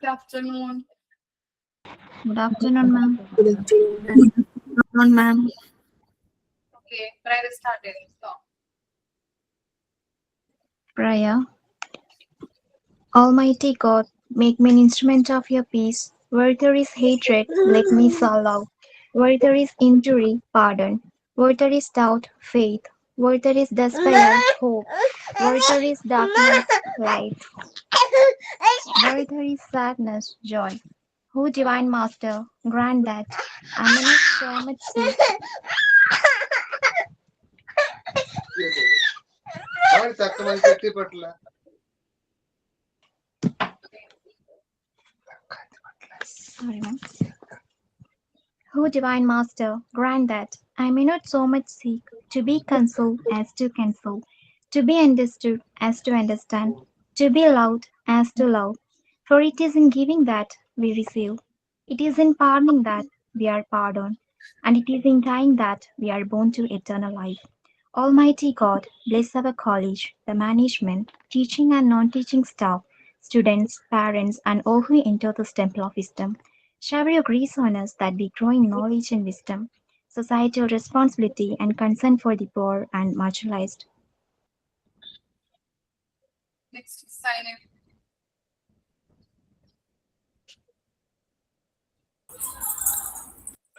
Good afternoon. Good afternoon, ma'am. Good afternoon, ma'am. Okay, prayer is started. So, Prayer. Almighty God, make me an instrument of your peace. Where there is hatred, let me sow love. Where there is injury, pardon. Where there is doubt, faith. Where there is despair, hope. Where there is darkness, light. Where there is sadness, joy. Who, divine Master, grant that I may not so much seek. Sorry, ma'am. Who, divine Master, grant that I may not so much seek to be consoled as to console, to be understood as to understand, to be loved as to love. For it is in giving that we receive, it is in pardoning that we are pardoned, and it is in dying that we are born to eternal life. Almighty God, bless our college, the management, teaching and non-teaching staff, students, parents, and all who enter this temple of wisdom. Shower your grace on us that we grow in knowledge and wisdom, societal responsibility, and concern for the poor and marginalized. next is sign in.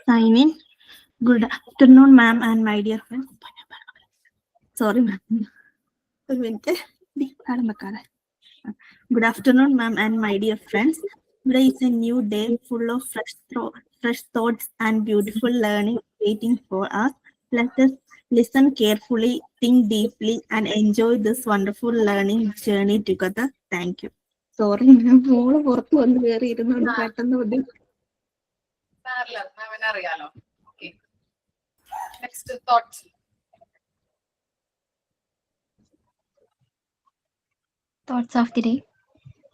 Sign in. Good afternoon, ma'am, and my dear friends. Sorry, ma'am. Good afternoon, ma'am, and my dear friends. Today is a new day full of fresh thoughts and beautiful learning waiting for us. Let us listen carefully, think deeply, and enjoy this wonderful learning journey together. Thank you. Sorry, ma'am. Parallel, അവൻ അറിയാലോ. Okay. Next thoughts. Thoughts of the day.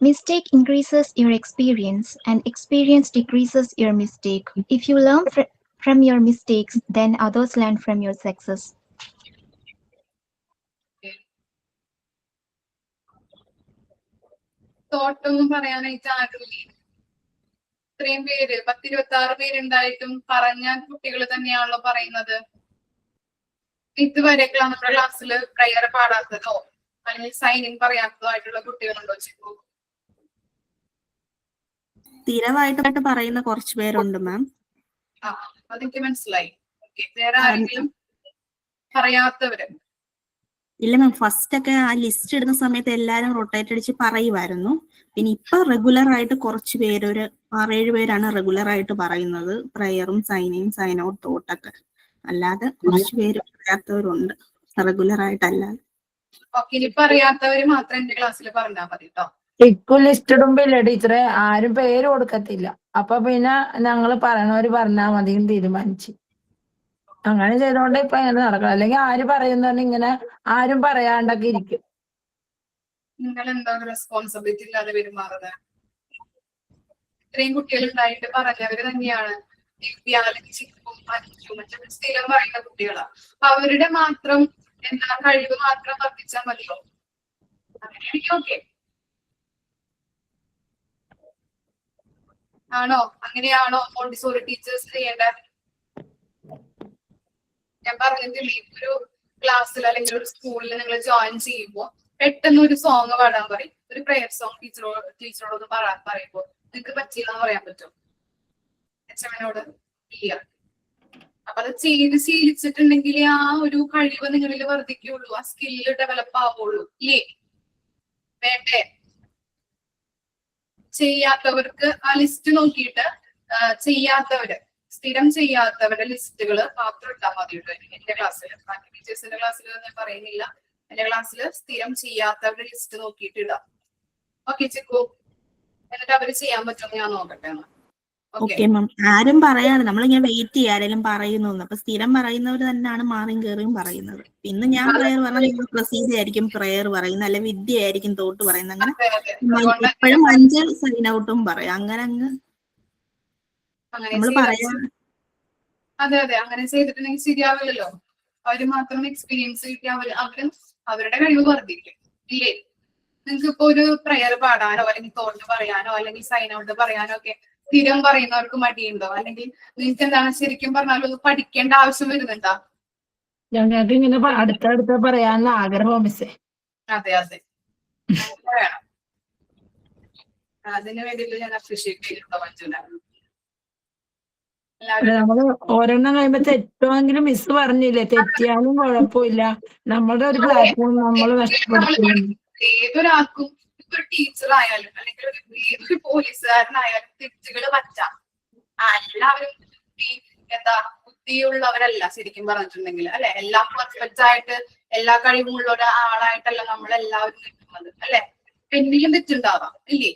Mistake increases your experience, and experience decreases your mistake. If you learn from your mistakes, then others learn from your success. Thought ഒന്നും പറയാനായിട്ട് ആകില്ലേ? ഇത്രയും പേര് 10-26 പേരുണ്ടായിട്ടും പറഞ്ഞാൽ കുട്ടികൾ തന്നെയാണല്ലോ പറയുന്നത്. ഇതുവരെയൊക്കെ നമ്മുടെ ക്ലാസ്സിൽ പ്രയർ പാടാത്തതോ അല്ലെങ്കിൽ സൈൻ ഇൻ പറയാത്തതോ ആയിട്ടുള്ള കുട്ടികളുണ്ടോ ചിക്കു? സ്ഥിരമായിട്ട് പറയുന്ന കുറച്ച് പേരുണ്ട് മാം. അതെനിക്ക് മനസ്സിലായി. വേറെ ആരെങ്കിലും പറയാത്തവര്? ഇല്ല മാം, ഫസ്റ്റ് ഒക്കെ ആ ലിസ്റ്റ് ഇടുന്ന സമയത്ത് എല്ലാരും റൊട്ടേറ്റ് അടിച്ച് പറയുമായിരുന്നു. പിന്നെ ഇപ്പൊ റെഗുലർ ആയിട്ട് കുറച്ച് പേര്, ഒരു 6-7 പേരാണ് റെഗുലർ ആയിട്ട് പറയുന്നത്, പ്രയറും സൈനിങ് സൈൻ ഔട്ട് തോട്ടൊക്കെ. അല്ലാതെ കുറച്ച് പേര് പറയാത്തവരുണ്ട് റെഗുലർ ആയിട്ടല്ലാതെ. ഇനിയിപ്പൊ അറിയാത്തവര് മാത്രം എന്റെ ക്ലാസ്സിൽ പറഞ്ഞാൽ മതി കേട്ടോ. ടിക്കു ലിസ്റ്റ് ഇടുമ്പില്ല ടീച്ചറെ, ആരും പേര് കൊടുക്കത്തില്ല. അപ്പൊ പിന്നെ ഞങ്ങള് പറയണവര് പറഞ്ഞാൽ മതി തീരുമാനിച്ച്. അങ്ങനെ ചെയ്തോണ്ട് ഇപ്പൊ ഇങ്ങനെ നടക്കണം. അല്ലെങ്കിൽ ആര് പറയുന്ന ഇങ്ങനെ ആരും പറയാണ്ടൊക്കെ ഇരിക്കും. നിങ്ങൾ എന്താ റെസ്പോൺസിബിലിറ്റി ഇല്ലാതെ പെരുമാറുന്നത്? ഇത്രയും കുട്ടികൾ ഉണ്ടായിട്ട് പറഞ്ഞവര് തന്നെയാണ് സ്ഥിരം പറയുന്ന കുട്ടികളാണ്. അവരുടെ മാത്രം എന്താ കഴിവ് മാത്രം വർദ്ധിച്ചാൽ മതിയോ? അങ്ങനെയാണെങ്കിൽ ഓക്കെ ആണോ? അങ്ങനെയാണോ മോണ്ടിസോറി ടീച്ചേഴ്സ് ചെയ്യേണ്ടത്? ഞാൻ പറഞ്ഞിട്ടില്ലേ, ഒരു ക്ലാസ്സിൽ അല്ലെങ്കിൽ ഒരു സ്കൂളിൽ നിങ്ങൾ ജോയിൻ ചെയ്യുമ്പോൾ പെട്ടെന്ന് ഒരു സോങ് പാടാൻ പറയും, ഒരു പ്രയർ സോങ് ടീച്ചറോട് പറയുമ്പോൾ നിങ്ങൾക്ക് പറ്റില്ലെന്ന് പറയാൻ പറ്റും? അച്ഛനോട് ഇല്ല. അപ്പൊ അത് ചെയ്ത് ശീലിച്ചിട്ടുണ്ടെങ്കിൽ ആ ഒരു കഴിവ് നിങ്ങളിൽ വർദ്ധിക്കുള്ളൂ, ആ സ്കില്ല് ഡെവലപ്പ് ആവുള്ളൂ. ഇല്ലേ? വേണ്ടേ? ചെയ്യാത്തവർക്ക് ആ ലിസ്റ്റ് നോക്കിയിട്ട് സ്ഥിരം ചെയ്യാത്തവരുടെ ലിസ്റ്റുകൾ മാത്രം ഇട്ടാൽ മതി കേട്ടോ. എന്റെ ക്ലാസ്സിൽ, ബാക്കി ടീച്ചേഴ്സിന്റെ ക്ലാസ്സിൽ ഞാൻ പറയുന്നില്ല, എന്റെ ക്ലാസ്സിൽ സ്ഥിരം ചെയ്യാത്തവരുടെ ലിസ്റ്റ് നോക്കിയിട്ട് ഇടാം. ഓക്കെ ചിക്കു? എന്നിട്ട് അവര് ചെയ്യാൻ പറ്റുമെന്ന് ഞാൻ നോക്കട്ടെ. Okay ma'am. ആരും പറയാതെ നമ്മളിങ്ങനെ വെയിറ്റ് ചെയ്യാം ആരെങ്കിലും പറയുന്നു. അപ്പൊ സ്ഥിരം പറയുന്നവർ തന്നെയാണ് മാറിയും കയറിയും പറയുന്നത്. പിന്നെ ഞാൻ പ്രയർ പറഞ്ഞാൽ നിങ്ങൾ പ്രസീജ ആയിരിക്കും പ്രയർ പറയുന്നത്, അല്ലെ വിദ്യ ആയിരിക്കും തോട്ട് പറയുന്നത്. അങ്ങനെ എപ്പോഴും 5 സൈൻ ഔട്ടും പറയാം. അങ്ങനെ നമ്മൾ പറയാ. അതെ അതെ, അങ്ങനെ ചെയ്തിട്ടുണ്ടെങ്കിൽ ശരിയാവില്ലല്ലോ. അവര് മാത്രം എക്സ്പീരിയൻസ് കിട്ടിയ അവരും അവരുടെ കഴിവ് വർദ്ധിക്കും. ഇല്ലേ? നിങ്ങൾക്ക് ഇപ്പൊ ഒരു പ്രയർ പാടാനോ അല്ലെങ്കിൽ തോട്ട് പറയാനോ അല്ലെങ്കിൽ സൈൻ ഔട്ട് പറയാനോ ഒക്കെ സ്ഥിരം പറയുന്നവർക്ക് മടിയുണ്ടോ? അല്ലെങ്കിൽ നിങ്ങൾക്ക് എന്താണ് ശരിക്കും പറഞ്ഞാൽ ഒന്ന് പഠിക്കേണ്ട ആവശ്യം വരുന്നുണ്ടോ? ഞങ്ങൾക്ക് ഇങ്ങനെ അടുത്തടുത്ത് പറയാനുള്ള ആഗ്രഹം മിസ്സേ. അതെ അതെ, അങ്ങനെ വേണം. അതിന് വേണ്ടിയിട്ട് ഞാൻ അപ്രീഷിയേറ്റ് ചെയ്തിട്ടുണ്ടോ മഞ്ജുനെ? എല്ലാവരും നമ്മള് ഒരെണ്ണം കഴിയുമ്പോ തെറ്റുമെങ്കിലും മിസ് പറഞ്ഞില്ലേ, തെറ്റിയാലും കുഴപ്പമില്ല, നമ്മളുടെ ഒരു പ്ലാറ്റ്ഫോം നമ്മൾ നഷ്ടപ്പെടുത്തുന്നു. ഏതൊരാൾക്കും ഇപ്പൊ ഒരു ടീച്ചർ ആയാലും അല്ലെങ്കിൽ ഏതൊരു പോലീസുകാരനായാലും തെറ്റുകൾ പറ്റാം. എല്ലാവരും ബുദ്ധിയുള്ളവരല്ല ശരിക്കും പറഞ്ഞിട്ടുണ്ടെങ്കിൽ, അല്ലെ? എല്ലാം പെർഫെക്റ്റ് ആയിട്ട് എല്ലാ കഴിവുമുള്ള ഒരാളായിട്ടല്ല നമ്മളെല്ലാവരും നിൽക്കുന്നത്, അല്ലെ? എന്തെങ്കിലും തെറ്റുണ്ടാവാം, ഇല്ലേ?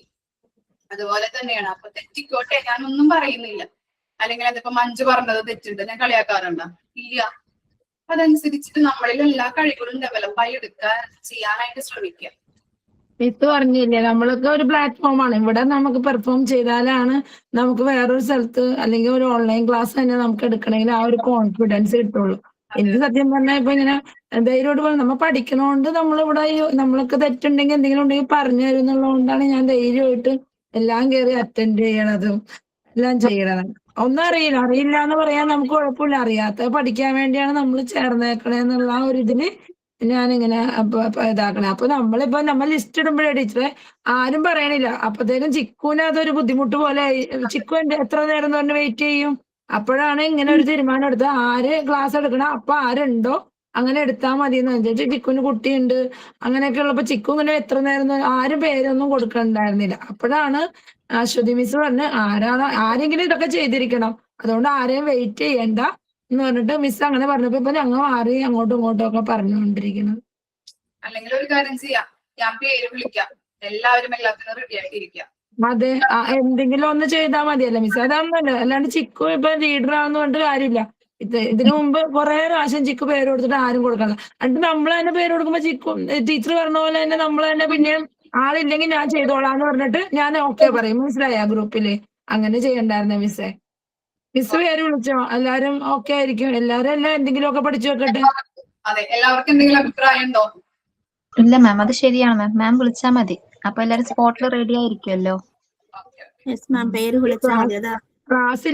അതുപോലെ തന്നെയാണ്. അപ്പൊ തെറ്റിക്കോട്ടെ, ഞാനൊന്നും പറയുന്നില്ല. അല്ലെങ്കിൽ അതിപ്പോ മഞ്ജു പറഞ്ഞത് തെറ്റുണ്ട്, ഞാൻ കളിയാക്കാറുണ്ടോ? ഇല്ല. അതനുസരിച്ചിട്ട് നമ്മളിൽ എല്ലാ കഴിവുകളും ഡെവലപ്പായി എടുക്കാൻ ചെയ്യാനായിട്ട് ശ്രമിക്കുക. മിസ് പറഞ്ഞില്ലേ, നമ്മൾക്ക് ഒരു പ്ലാറ്റ്ഫോമാണ്. ഇവിടെ നമുക്ക് പെർഫോം ചെയ്താലാണ് നമുക്ക് വേറൊരു സ്ഥലത്ത് അല്ലെങ്കിൽ ഒരു ഓൺലൈൻ ക്ലാസ് തന്നെ നമുക്ക് എടുക്കണമെങ്കിൽ ആ ഒരു കോൺഫിഡൻസ് കിട്ടുള്ളൂ. എനിക്ക് സത്യം പറഞ്ഞാൽ ഇപ്പൊ ഇങ്ങനെ ധൈര്യമായിട്ട് നമ്മൾ പഠിക്കണോണ്ട് നമ്മളിവിടെ നമ്മൾക്ക് തെറ്റുണ്ടെങ്കിൽ എന്തെങ്കിലും ഉണ്ടെങ്കിൽ പറഞ്ഞു തരും എന്നുള്ളതുകൊണ്ടാണ് ഞാൻ ധൈര്യമായിട്ട് എല്ലാം കയറി അറ്റൻഡ് ചെയ്യണതും എല്ലാം ചെയ്യണത്. ഒന്നും അറിയില്ല എന്ന് പറയാൻ നമുക്ക് കുഴപ്പമില്ല. അറിയാത്ത പഠിക്കാൻ വേണ്ടിയാണ് നമ്മൾ ചേർന്നേക്കണേന്നുള്ള ആ ഒരു ഇതിന് ഞാനിങ്ങനെ ഇതാക്കണേ. അപ്പൊ നമ്മൾ ലിസ്റ്റ് ഇടുമ്പോഴേ ടീച്ചറെ ആരും പറയണില്ല. അപ്പത്തേക്കും ചിക്കുവിന് അതൊരു ബുദ്ധിമുട്ട് പോലെ. ചിക്കു എത്ര നേരം എന്ന് പറഞ്ഞ് വെയിറ്റ് ചെയ്യും. അപ്പോഴാണ് ഇങ്ങനെ ഒരു തീരുമാനം എടുത്തത്, ആര് ക്ലാസ് എടുക്കണം അപ്പൊ ആരുണ്ടോ അങ്ങനെ എടുത്താൽ മതി എന്ന് വെച്ചാൽ. ചിക്കുവിന് കുട്ടിയുണ്ട് അങ്ങനെയൊക്കെ ഉള്ളപ്പോ ചിക്കു ഇങ്ങനെ എത്ര നേരം ആരും പേരൊന്നും കൊടുക്കണ്ടായിരുന്നില്ല. അപ്പോഴാണ് അശ്വതി മിസ് പറഞ്ഞ് ആരെങ്കിലും ഇതൊക്കെ ചെയ്തിരിക്കണം, അതുകൊണ്ട് ആരെയും വെയിറ്റ് ചെയ്യണ്ട എന്ന് പറഞ്ഞിട്ട് മിസ് അങ്ങനെ പറഞ്ഞപ്പോ ഇപ്പൊ ഞങ്ങൾ മാറി അങ്ങോട്ടും ഇങ്ങോട്ടും ഒക്കെ പറഞ്ഞുകൊണ്ടിരിക്കുന്നത്. അല്ലെങ്കിൽ ഒരു കാര്യം ചെയ്യാം, ഞാൻ പേര് വിളിക്കാം, എല്ലാവരും എല്ലാത്തിനും റെഡി ആയിട്ടിരിക്കാം. അതെ, എന്തെങ്കിലും ഒന്ന് ചെയ്താൽ മതിയല്ലോ മിസ്. അതാണല്ലോ, അല്ലാണ്ട് ചിക്കു ഇപ്പൊ ലീഡർ ആവുന്ന കൊണ്ട് കാര്യമില്ല. ഇതിനു മുമ്പ് കുറെ പ്രാവശ്യം ചിക്കു പേര് കൊടുത്തിട്ട് ആരും കൊടുക്കണം. എന്നിട്ട് നമ്മൾ തന്നെ പേര് കൊടുക്കുമ്പോ ചിക്കു ടീച്ചർ പറഞ്ഞ പോലെ തന്നെ നമ്മൾ തന്നെ പിന്നെയും ആളില്ലെങ്കിൽ ഞാൻ ചെയ്തോളാന്ന് പറഞ്ഞിട്ട് ഞാൻ ഓക്കെ പറയും. മനസ്സിലായ ഗ്രൂപ്പില് അങ്ങനെ ചെയ്യണ്ടായിരുന്നേ മിസ്സേ. മിസ് പേര് വിളിച്ചോ, എല്ലാരും ഓക്കെ ആയിരിക്കും. എല്ലാരും എല്ലാം എന്തെങ്കിലും ഒക്കെ പഠിച്ചു വെക്കട്ടെ. അതെ, എല്ലാവർക്കും എന്തെങ്കിലും അഭിപ്രായം ഉണ്ടോ? ഇല്ല മാം, അത് ശരിയാണ് മാം. മാം വിളിച്ചാൽ മതി, അപ്പൊ എല്ലാരും സ്പോട്ടിൽ റെഡി ആയിരിക്കുമല്ലോ. യെസ് മാം, പേര് വിളിച്ചാൽ മതി. അതാ ക്ലാസ്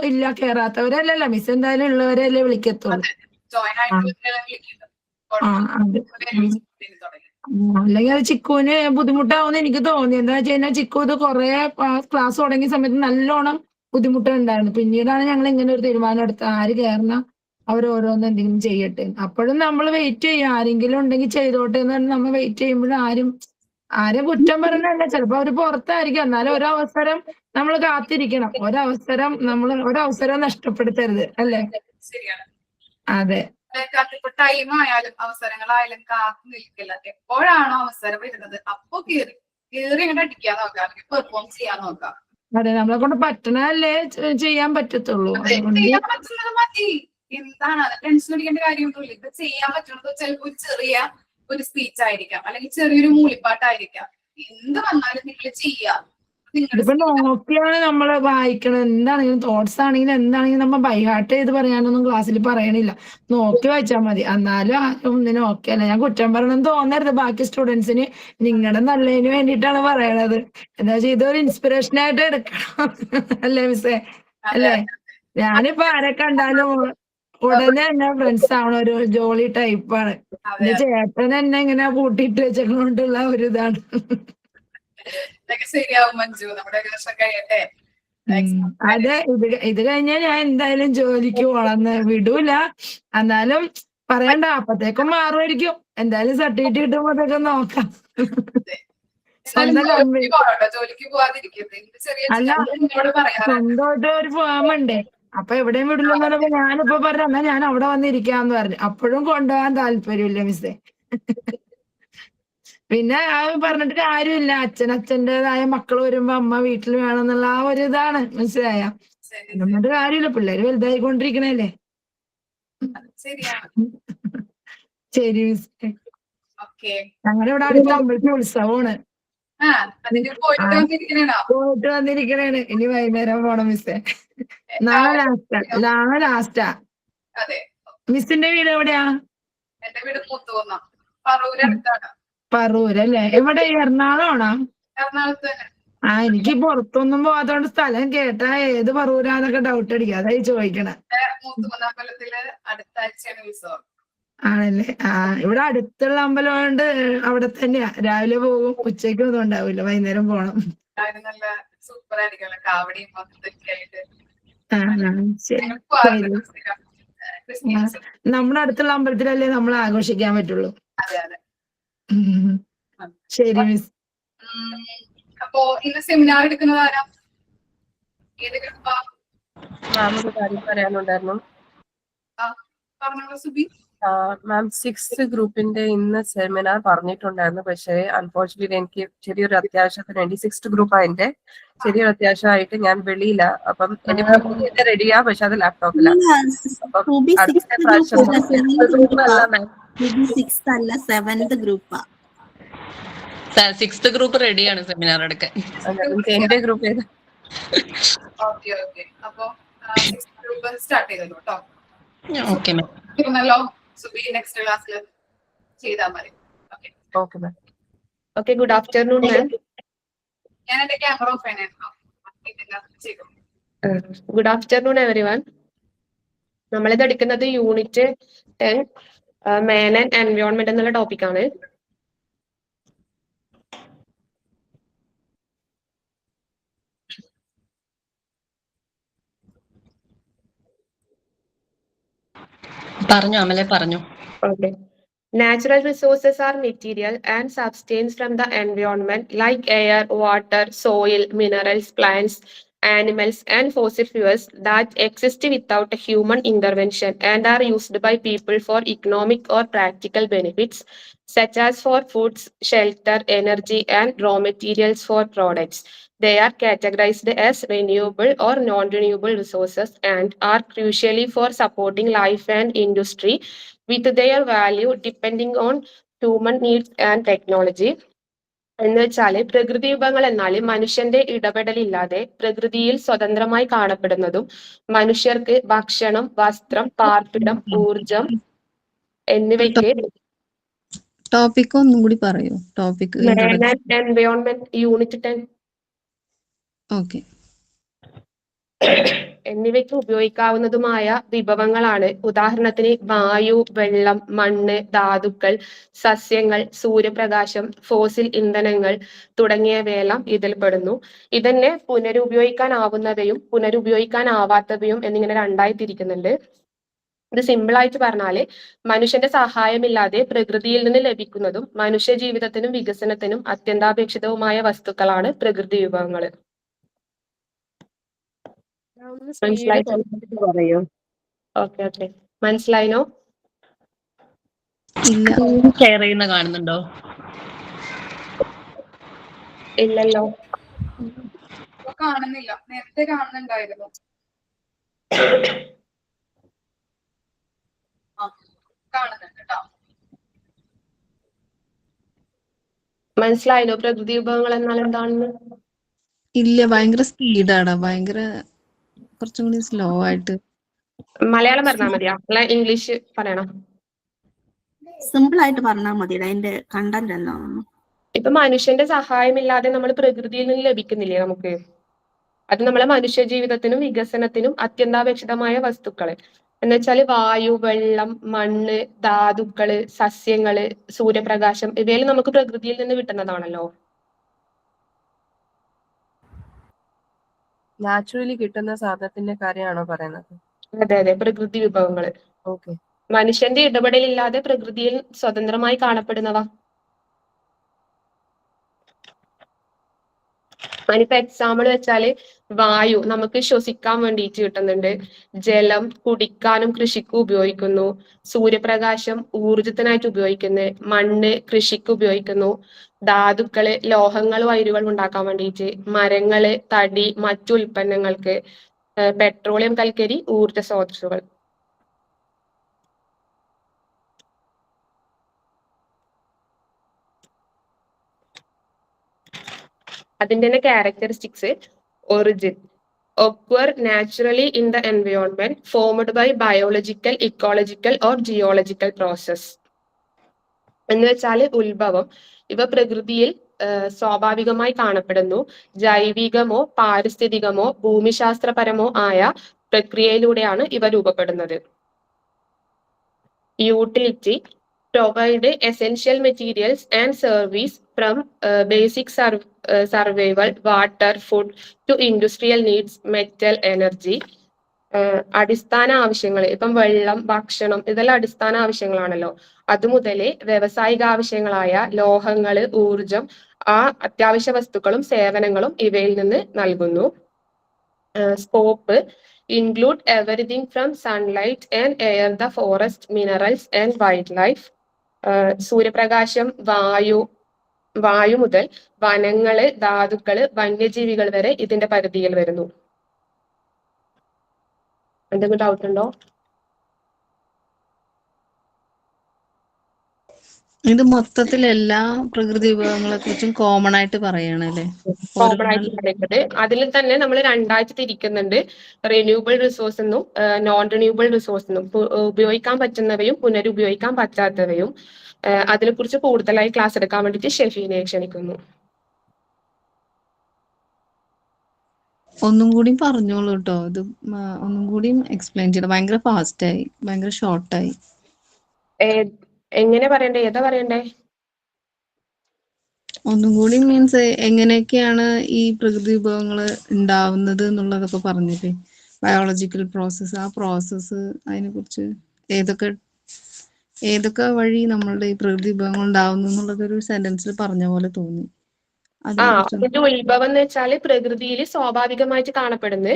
ഇല്ല കേറാത്തവരല്ലല്ലോ മിസ്, എന്തായാലും ഉള്ളവരല്ലേ വിളിക്കത്തുള്ളൂ. ജോയിൻ ആയിട്ട് അതെ. അല്ലെങ്കിൽ അത് ചിക്കുവിന് ബുദ്ധിമുട്ടാവുമെന്ന് എനിക്ക് തോന്നി. എന്താ വെച്ച് കഴിഞ്ഞാൽ ചിക്കു ഇത് കുറെ ക്ലാസ് തുടങ്ങിയ സമയത്ത് നല്ലോണം ബുദ്ധിമുട്ടുണ്ടായിരുന്നു. പിന്നീടാണ് ഞങ്ങൾ ഇങ്ങനെ ഒരു തീരുമാനം എടുത്തത്, ആര് കയറണം അവരോരോന്ന് എന്തെങ്കിലും ചെയ്യട്ടെ. അപ്പോഴും നമ്മൾ വെയിറ്റ് ചെയ്യും, ആരെങ്കിലും ഉണ്ടെങ്കിൽ ചെയ്തോട്ടെ എന്ന് പറഞ്ഞ് നമ്മൾ വെയിറ്റ് ചെയ്യുമ്പോഴും ആരും കുറ്റം പറഞ്ഞല്ല. ചിലപ്പോ അവര് പുറത്തായിരിക്കും, എന്നാലും ഒരവസരം നമ്മൾ കാത്തിരിക്കണം. ഒരവസരം നഷ്ടപ്പെടുത്തരുത്, അല്ലേ? ശരിയാണ്. അതെ. ഇപ്പൊ ടൈം ആയാലും അവസരങ്ങളായാലും കാത്തു നിൽക്കില്ല. എപ്പോഴാണോ അവസരം വരുന്നത് അപ്പൊ കേറി ഇങ്ങോട്ട് അടിക്കാൻ നോക്കാം, അല്ലെങ്കിൽ പെർഫോം ചെയ്യാൻ നോക്കാം. അതെ, നമ്മളെ കൊണ്ട് പറ്റണല്ലേ ചെയ്യാൻ പറ്റത്തുള്ളൂ. ചെയ്യാൻ പറ്റുന്നത് മതി. എന്താണ് അത് ടെൻഷൻ അടിക്കേണ്ട കാര്യമൊന്നുമില്ല. ഇത് ചെയ്യാൻ പറ്റുന്നത് ചിലപ്പോൾ ചെറിയ ഒരു സ്പീച്ച് ആയിരിക്കാം, അല്ലെങ്കിൽ ചെറിയൊരു മൂളിപ്പാട്ടായിരിക്കാം. എന്ത് വന്നാലും നിങ്ങൾ ചെയ്യാം. ഇതിപ്പോ നോക്കിയാണ് നമ്മള് വായിക്കണം. എന്താണെങ്കിലും തോട്ട്സ് ആണെങ്കിലും എന്താണെങ്കിലും നമ്മൾ ബൈഹാർട്ട് ചെയ്ത് പറയാനൊന്നും ക്ലാസ്സിൽ പറയണില്ല. നോക്കി വായിച്ചാൽ മതി. എന്നാലും ഒന്നിനും ഓക്കെ അല്ല. ഞാൻ കുറ്റം പറയണമെന്ന് തോന്നരുത് ബാക്കി സ്റ്റുഡൻസിന്, നിങ്ങളുടെ നല്ലതിന് വേണ്ടിയിട്ടാണ് പറയണത്. എന്താ വെച്ചാൽ ഇതൊരു ഇൻസ്പിറേഷൻ ആയിട്ട് എടുക്കണം, അല്ലേ മിസ്സേ? അല്ലേ? ഞാനിപ്പോ ആരെ കണ്ടാലും ഉടനെ തന്നെ ഫ്രണ്ട്സ് ആവണ ഒരു ജോളി ടൈപ്പാണ്. എന്റെ ചേട്ടൻ എന്നെ ഇങ്ങനെ കൂട്ടിയിട്ട് വെച്ചുകൊണ്ടുള്ള ഒരു ഇതാണ്. ശരിയാവും മഞ്ജു, നമ്മുടെ വർഷം കഴിയട്ടെ. അതെ, ഇത് കഴിഞ്ഞാൽ ഞാൻ എന്തായാലും ജോലിക്ക് പോണെന്ന് വിടൂല. എന്നാലും പറയണ്ട, അപ്പത്തേക്കും മാറുമായിരിക്കും. എന്തായാലും സർട്ടിഫിക്കറ്റ് കിട്ടുമ്പോഴത്തേക്കും നോക്കാം. ജോലിക്ക് പോവാതിരിക്കരുത്. അല്ല, സ്വന്തമായിട്ട് ഒരു ഫേം ഉണ്ട്. അപ്പൊ എവിടെയും വിടില്ലെന്ന് പറഞ്ഞപ്പോ ഞാനിപ്പോ പറഞ്ഞു എന്നാ ഞാൻ അവിടെ വന്നിരിക്കാന്ന് പറഞ്ഞു. അപ്പോഴും കൊണ്ടുപോകാൻ താല്പര്യമില്ല മിസ്സേ. പിന്നെ പറഞ്ഞിട്ട് കാര്യമില്ല. അച്ഛൻ്റെതായ മക്കൾ വരുമ്പോ അമ്മ വീട്ടിൽ വേണമെന്നുള്ള ആ ഒരു ഇതാണ്. മനസ്സിലായ? എന്നിട്ട് കാര്യമില്ല, പിള്ളേര് വലുതായിക്കൊണ്ടിരിക്കണല്ലേ. ശരി മിസ്സേ. ഞങ്ങളുടെ ഇവിടെ അടുത്ത അമ്പലത്തിൽ ഉത്സവമാണ്. പോയിട്ട് വന്നിരിക്കണേണ്. ഇനി വൈകുന്നേരം പോണം മിസ്സേ. നാളെ ലാസ്റ്റാ. മിസ്സിന്റെ വീട് എവിടെയാ? എന്റെ വീട് മൂത്തുകുന്നം, പറവൂരടുത്താണ്. പറൂര് അല്ലേ? എവിടെ, എറണാകുളമാണോ? എറണാകുളത്ത് തന്നെ. എനിക്ക് പുറത്തൊന്നും പോകാത്തോണ്ട് സ്ഥലം കേട്ടാ ഏത് പറൂരാന്നൊക്കെ ഡൗട്ട് അടിക്കും, അതായി ചോദിക്കണേ. മൂത്തുകുന്നമ്പലത്തില് അടുത്ത ആഴ്ചയാണ് ഉത്സവം. ആണല്ലേ? ഇവിടെ അടുത്തുള്ള അമ്പലം കൊണ്ട് അവിടെ തന്നെയാ. രാവിലെ പോകും, ഉച്ചയ്ക്ക് ഒന്നും ഉണ്ടാവില്ല, വൈകുന്നേരം പോണം. അതിന് നല്ല സൂപ്പർ ആയിരിക്കുമല്ലോ, കാവടിയും മൊത്തമൊക്കെ ആയിട്ട്. ശരി. ഞങ്ങൾ പോകാറുണ്ട് സ്ഥിരം. ക്രിസ്ത്യൻസ്. നമ്മുടെ അടുത്തുള്ള അമ്പലത്തിലല്ലേ നമ്മൾ ആഘോഷിക്കാൻ പറ്റുള്ളൂ. അതെ അതെ. ശരി മിസ്. അപ്പോ ഇന്ന് സെമിനാർ എടുക്കുന്നത് ആരാ? ഏത് ഗ്രൂപ്പാ? മാം ഒരു കാര്യം പറയാനുണ്ടായിരുന്നു. പറഞ്ഞോളൂ സുബി. മാം 6th ഗ്രൂപ്പിന്റെ ഇന്ന് സെമിനാർ പറഞ്ഞിട്ടുണ്ടായിരുന്നു. പക്ഷേ അൺഫോർച്ചുനേറ്റ്ലി എനിക്ക് ചെറിയൊരു അത്യാവശ്യത്തിന് വേണ്ടി 6th ഗ്രൂപ്പ് അതിന്റെ ചെറിയൊരു അത്യാവശ്യമായിട്ട് ഞാൻ വെളിയില. അപ്പം എന്റെ റെഡിയാ, പക്ഷെ അത് ലാപ്ടോപ്പിലാണ്. അപ്പം അടുത്ത പ്രാവശ്യം 6th അല്ല 7th ഗ്രൂപ്പാ. 6th ഗ്രൂപ്പ് റെഡിയാണ് സെമിനാർ എടുക്കാൻ. എന്റെ ഗ്രൂപ്പ് ഏതാ? Okay okay. അപ്പൊ 6th ഗ്രൂപ്പ് സ്റ്റാർട്ട് ചെയ്തല്ലോ കേട്ടോ. Okay ma'am. ഇരുന്നല്ലോ സുബി, നെക്സ്റ്റ് ക്ലാസ്സിൽ ചെയ്താൽ മതി. Okay okay ma'am. Okay, good afternoon, ma'am. ഞാൻ എന്റെ ക്യാമറ ഓഫ് ചെയ്യണം. Good afternoon, everyone. നമ്മളിത് എടുക്കുന്നത് യൂണിറ്റ് 10 മാൻ ആൻഡ് എൻവയോൺമെന്റ് എന്നുള്ള ടോപ്പിക്കാണ്. പറഞ്ഞു അമലെ, പറഞ്ഞു. Okay. Natural resources are material and substance from the environment like air, water, soil, minerals, plants, animals, and fossil fuels that exist without human intervention and are used by people for economic or practical benefits, such as for foods, shelter, energy, and raw materials for products. They are categorized as renewable or non-renewable resources and are crucially for supporting life and industry with their value depending on human needs and technology. എന്ന് വെച്ചാല് പ്രകൃതി വിഭവങ്ങൾ എന്നാല് മനുഷ്യന്റെ ഇടപെടലില്ലാതെ പ്രകൃതിയിൽ സ്വതന്ത്രമായി കാണപ്പെടുന്നതും മനുഷ്യർക്ക് ഭക്ഷണം, വസ്ത്രം, പാർപ്പിടം, ഊർജം എന്നിവയ്ക്ക് ടോപ്പിക് ഒന്നും കൂടി പറയൂ. Topic environment unit 10 okay. എന്നിവയ്ക്ക് ഉപയോഗിക്കാവുന്നതുമായ വിഭവങ്ങളാണ്. ഉദാഹരണത്തിന് വായു, വെള്ളം, മണ്ണ്, ധാതുക്കൾ, സസ്യങ്ങൾ, സൂര്യപ്രകാശം, ഫോസിൽ ഇന്ധനങ്ങൾ തുടങ്ങിയവയെല്ലാം ഇതിൽപ്പെടുന്നു. ഇതന്നെ പുനരുപയോഗിക്കാനാവുന്നവയും പുനരുപയോഗിക്കാനാവാത്തവയും എന്നിങ്ങനെ രണ്ടായി തിരിക്കുന്നുണ്ട്. ഇത് സിമ്പിൾ ആയിട്ട് പറഞ്ഞാല് മനുഷ്യന്റെ സഹായമില്ലാതെ പ്രകൃതിയിൽ നിന്ന് ലഭിക്കുന്നതും മനുഷ്യ ജീവിതത്തിനും വികസനത്തിനും അത്യന്താപേക്ഷിതവുമായ വസ്തുക്കളാണ് പ്രകൃതി വിഭവങ്ങൾ. പറയൂ. Okay okay, മനസ്സിലായിനോ? ഷെയർ ചെയ്യുന്ന കാണുന്നുണ്ടോ? ഇല്ലല്ലോ. കാണുന്നില്ല, നേരത്തെ കാണുന്നുണ്ടായിരുന്നു. കാണുന്നുണ്ട് കേട്ടോ. മനസ്സിലായല്ലോ പ്രകൃതി വിഭവങ്ങൾ എന്നാൽ എന്താണെന്ന്? ഇല്ല, ഭയങ്കര സ്പീഡാണ്, ഭയങ്കര കുറച്ചും കൂടി സ്ലോ ആയിട്ട്. മലയാളം പറഞ്ഞാൽ മതിയാ, അല്ല ഇംഗ്ലീഷ് പറയണം? സിമ്പിൾ ആയിട്ട് പറഞ്ഞാൽ മതി. അതിന്റെ കണ്ടന്റ് എന്താണെന്ന്. ഇപ്പൊ മനുഷ്യന്റെ സഹായമില്ലാതെ നമ്മൾ പ്രകൃതിയിൽ നിന്ന് ലഭിക്കുന്നില്ലേ നമുക്ക്? അത് നമ്മളെ മനുഷ്യ ജീവിതത്തിനും വികസനത്തിനും അത്യന്താപേക്ഷിതമായ വസ്തുക്കള് എന്ന് വെച്ചാല് വായു, വെള്ളം, മണ്ണ്, ധാതുക്കള്, സസ്യങ്ങള്, സൂര്യപ്രകാശം ഇവയിൽ നമുക്ക് പ്രകൃതിയിൽ നിന്ന് കിട്ടുന്നതാണല്ലോ. നാച്ചുറലി കിട്ടുന്ന സാധനത്തിന്റെ കാര്യമാണോ പറയുന്നത്? അതെ അതെ, പ്രകൃതി വിഭവങ്ങള്. ഓക്കെ. മനുഷ്യന്റെ ഇടപെടലില്ലാതെ പ്രകൃതിയിൽ സ്വതന്ത്രമായി കാണപ്പെടുന്നവ. അതിനിപ്പോ എക്സാമ്പിൾ വെച്ചാല് വായു നമുക്ക് ശ്വസിക്കാൻ വേണ്ടിയിട്ട് കിട്ടുന്നുണ്ട്. ജലം കുടിക്കാനും കൃഷിക്കും ഉപയോഗിക്കുന്നു. സൂര്യപ്രകാശം ഊർജത്തിനായിട്ട് ഉപയോഗിക്കുന്നു. മണ്ണ് കൃഷിക്ക് ഉപയോഗിക്കുന്നു. ധാതുക്കള് ലോഹങ്ങളും അയിരുകളും ഉണ്ടാക്കാൻ വേണ്ടിയിട്ട്. മരങ്ങള് തടി മറ്റു ഉൽപ്പന്നങ്ങൾക്ക്. പെട്രോളിയം, കൽക്കരി ഊർജ സ്രോതസ്സുകൾ. അതിന്റെ തന്നെ characteristics. Origin occur naturally in the environment formed by biological, ecological or geological process. എന്ന് വെച്ചാൽ ഉത്ഭവം. ഇവ പ്രകൃതിയിൽ സ്വാഭാവികമായി കാണപ്പെടുന്നു. ജൈവികമോ പാരിസ്ഥിതികമോ ഭൂമിശാസ്ത്രപരമോ ആയ പ്രക്രിയയിലൂടെയാണ് ഇവ രൂപപ്പെടുന്നത്. Utility provide essential materials and service from basic survival, water, food to industrial needs, metal, energy. അടിസ്ഥാന ആവശ്യങ്ങൾ, ഇപ്പം വെള്ളം, ഭക്ഷണം, ഇതെല്ലാം അടിസ്ഥാന ആവശ്യങ്ങളാണല്ലോ. അതുമുതലേ വ്യാവസായിക ആവശ്യങ്ങളായ ലോഹങ്ങള്, ഊർജം, ആ അത്യാവശ്യ വസ്തുക്കളും സേവനങ്ങളും ഇവയിൽ നിന്ന് നൽകുന്നു. Scope include everything from sunlight and air, the forest, minerals and wildlife. സൂര്യപ്രകാശം, വായു മുതൽ വനങ്ങള്, ധാതുക്കള്, വന്യജീവികൾ വരെ ഇതിന്റെ പരിധിയിൽ വരുന്നു. എന്തെങ്കിലും ഡൗട്ട് ഉണ്ടോ? ഇത് മൊത്തത്തിൽ എല്ലാ പ്രകൃതി വിഭവങ്ങളെ കുറിച്ചും കോമൺ ആയിട്ട് പറയണല്ലേ? കോമൺ ആയിട്ട് പറയുന്നത്. അതിൽ തന്നെ നമ്മൾ രണ്ടായിട്ട് തിരിക്കുന്നുണ്ട്. റിന്യൂവബിൾ റിസോഴ്സ് എന്നും നോൺ റിന്യൂവബിൾ റിസോഴ്സ് എന്നും. ഉപയോഗിക്കാൻ പറ്റുന്നവയും പുനരുപയോഗിക്കാൻ പറ്റാത്തവയും. അതിനെക്കുറിച്ച് കൂടുതലായി ക്ലാസ് എടുക്കാൻ വേണ്ടിയിട്ട് ഷെഫീനെ ക്ഷണിക്കുന്നു. ഒന്നും കൂടി പറഞ്ഞോളൂ കേട്ടോ. ഇത് ഒന്നും കൂടി എക്സ്പ്ലെയിൻ ചെയ്യണം. ഭയങ്കര ഫാസ്റ്റായി, ഭയങ്കര ഷോർട്ടായി. എങ്ങനെ പറയണ്ടേ? ഏതാ പറയണ്ടേ? ഒന്നും കൂടി മീൻസ് എങ്ങനെയൊക്കെയാണ് ഈ പ്രകൃതി വിഭവങ്ങൾ ഉണ്ടാവുന്നത് എന്നുള്ളതൊക്കെ പറഞ്ഞില്ലേ? ബയോളജിക്കൽ പ്രോസസ്സ്, ആ പ്രോസസ്സ്, അതിനെ കുറിച്ച് ഏതൊക്കെ വഴി നമ്മളുടെ ഈ പ്രകൃതി വിഭവങ്ങൾ ഉണ്ടാവുന്നു എന്നുള്ളത് ഒരു സെന്റൻസിൽ പറഞ്ഞ പോലെ തോന്നി. ഇതിന്റെ ഉത്ഭവം എന്ന് വെച്ചാല് പ്രകൃതിയിൽ സ്വാഭാവികമായിട്ട് കാണപ്പെടുന്നത്.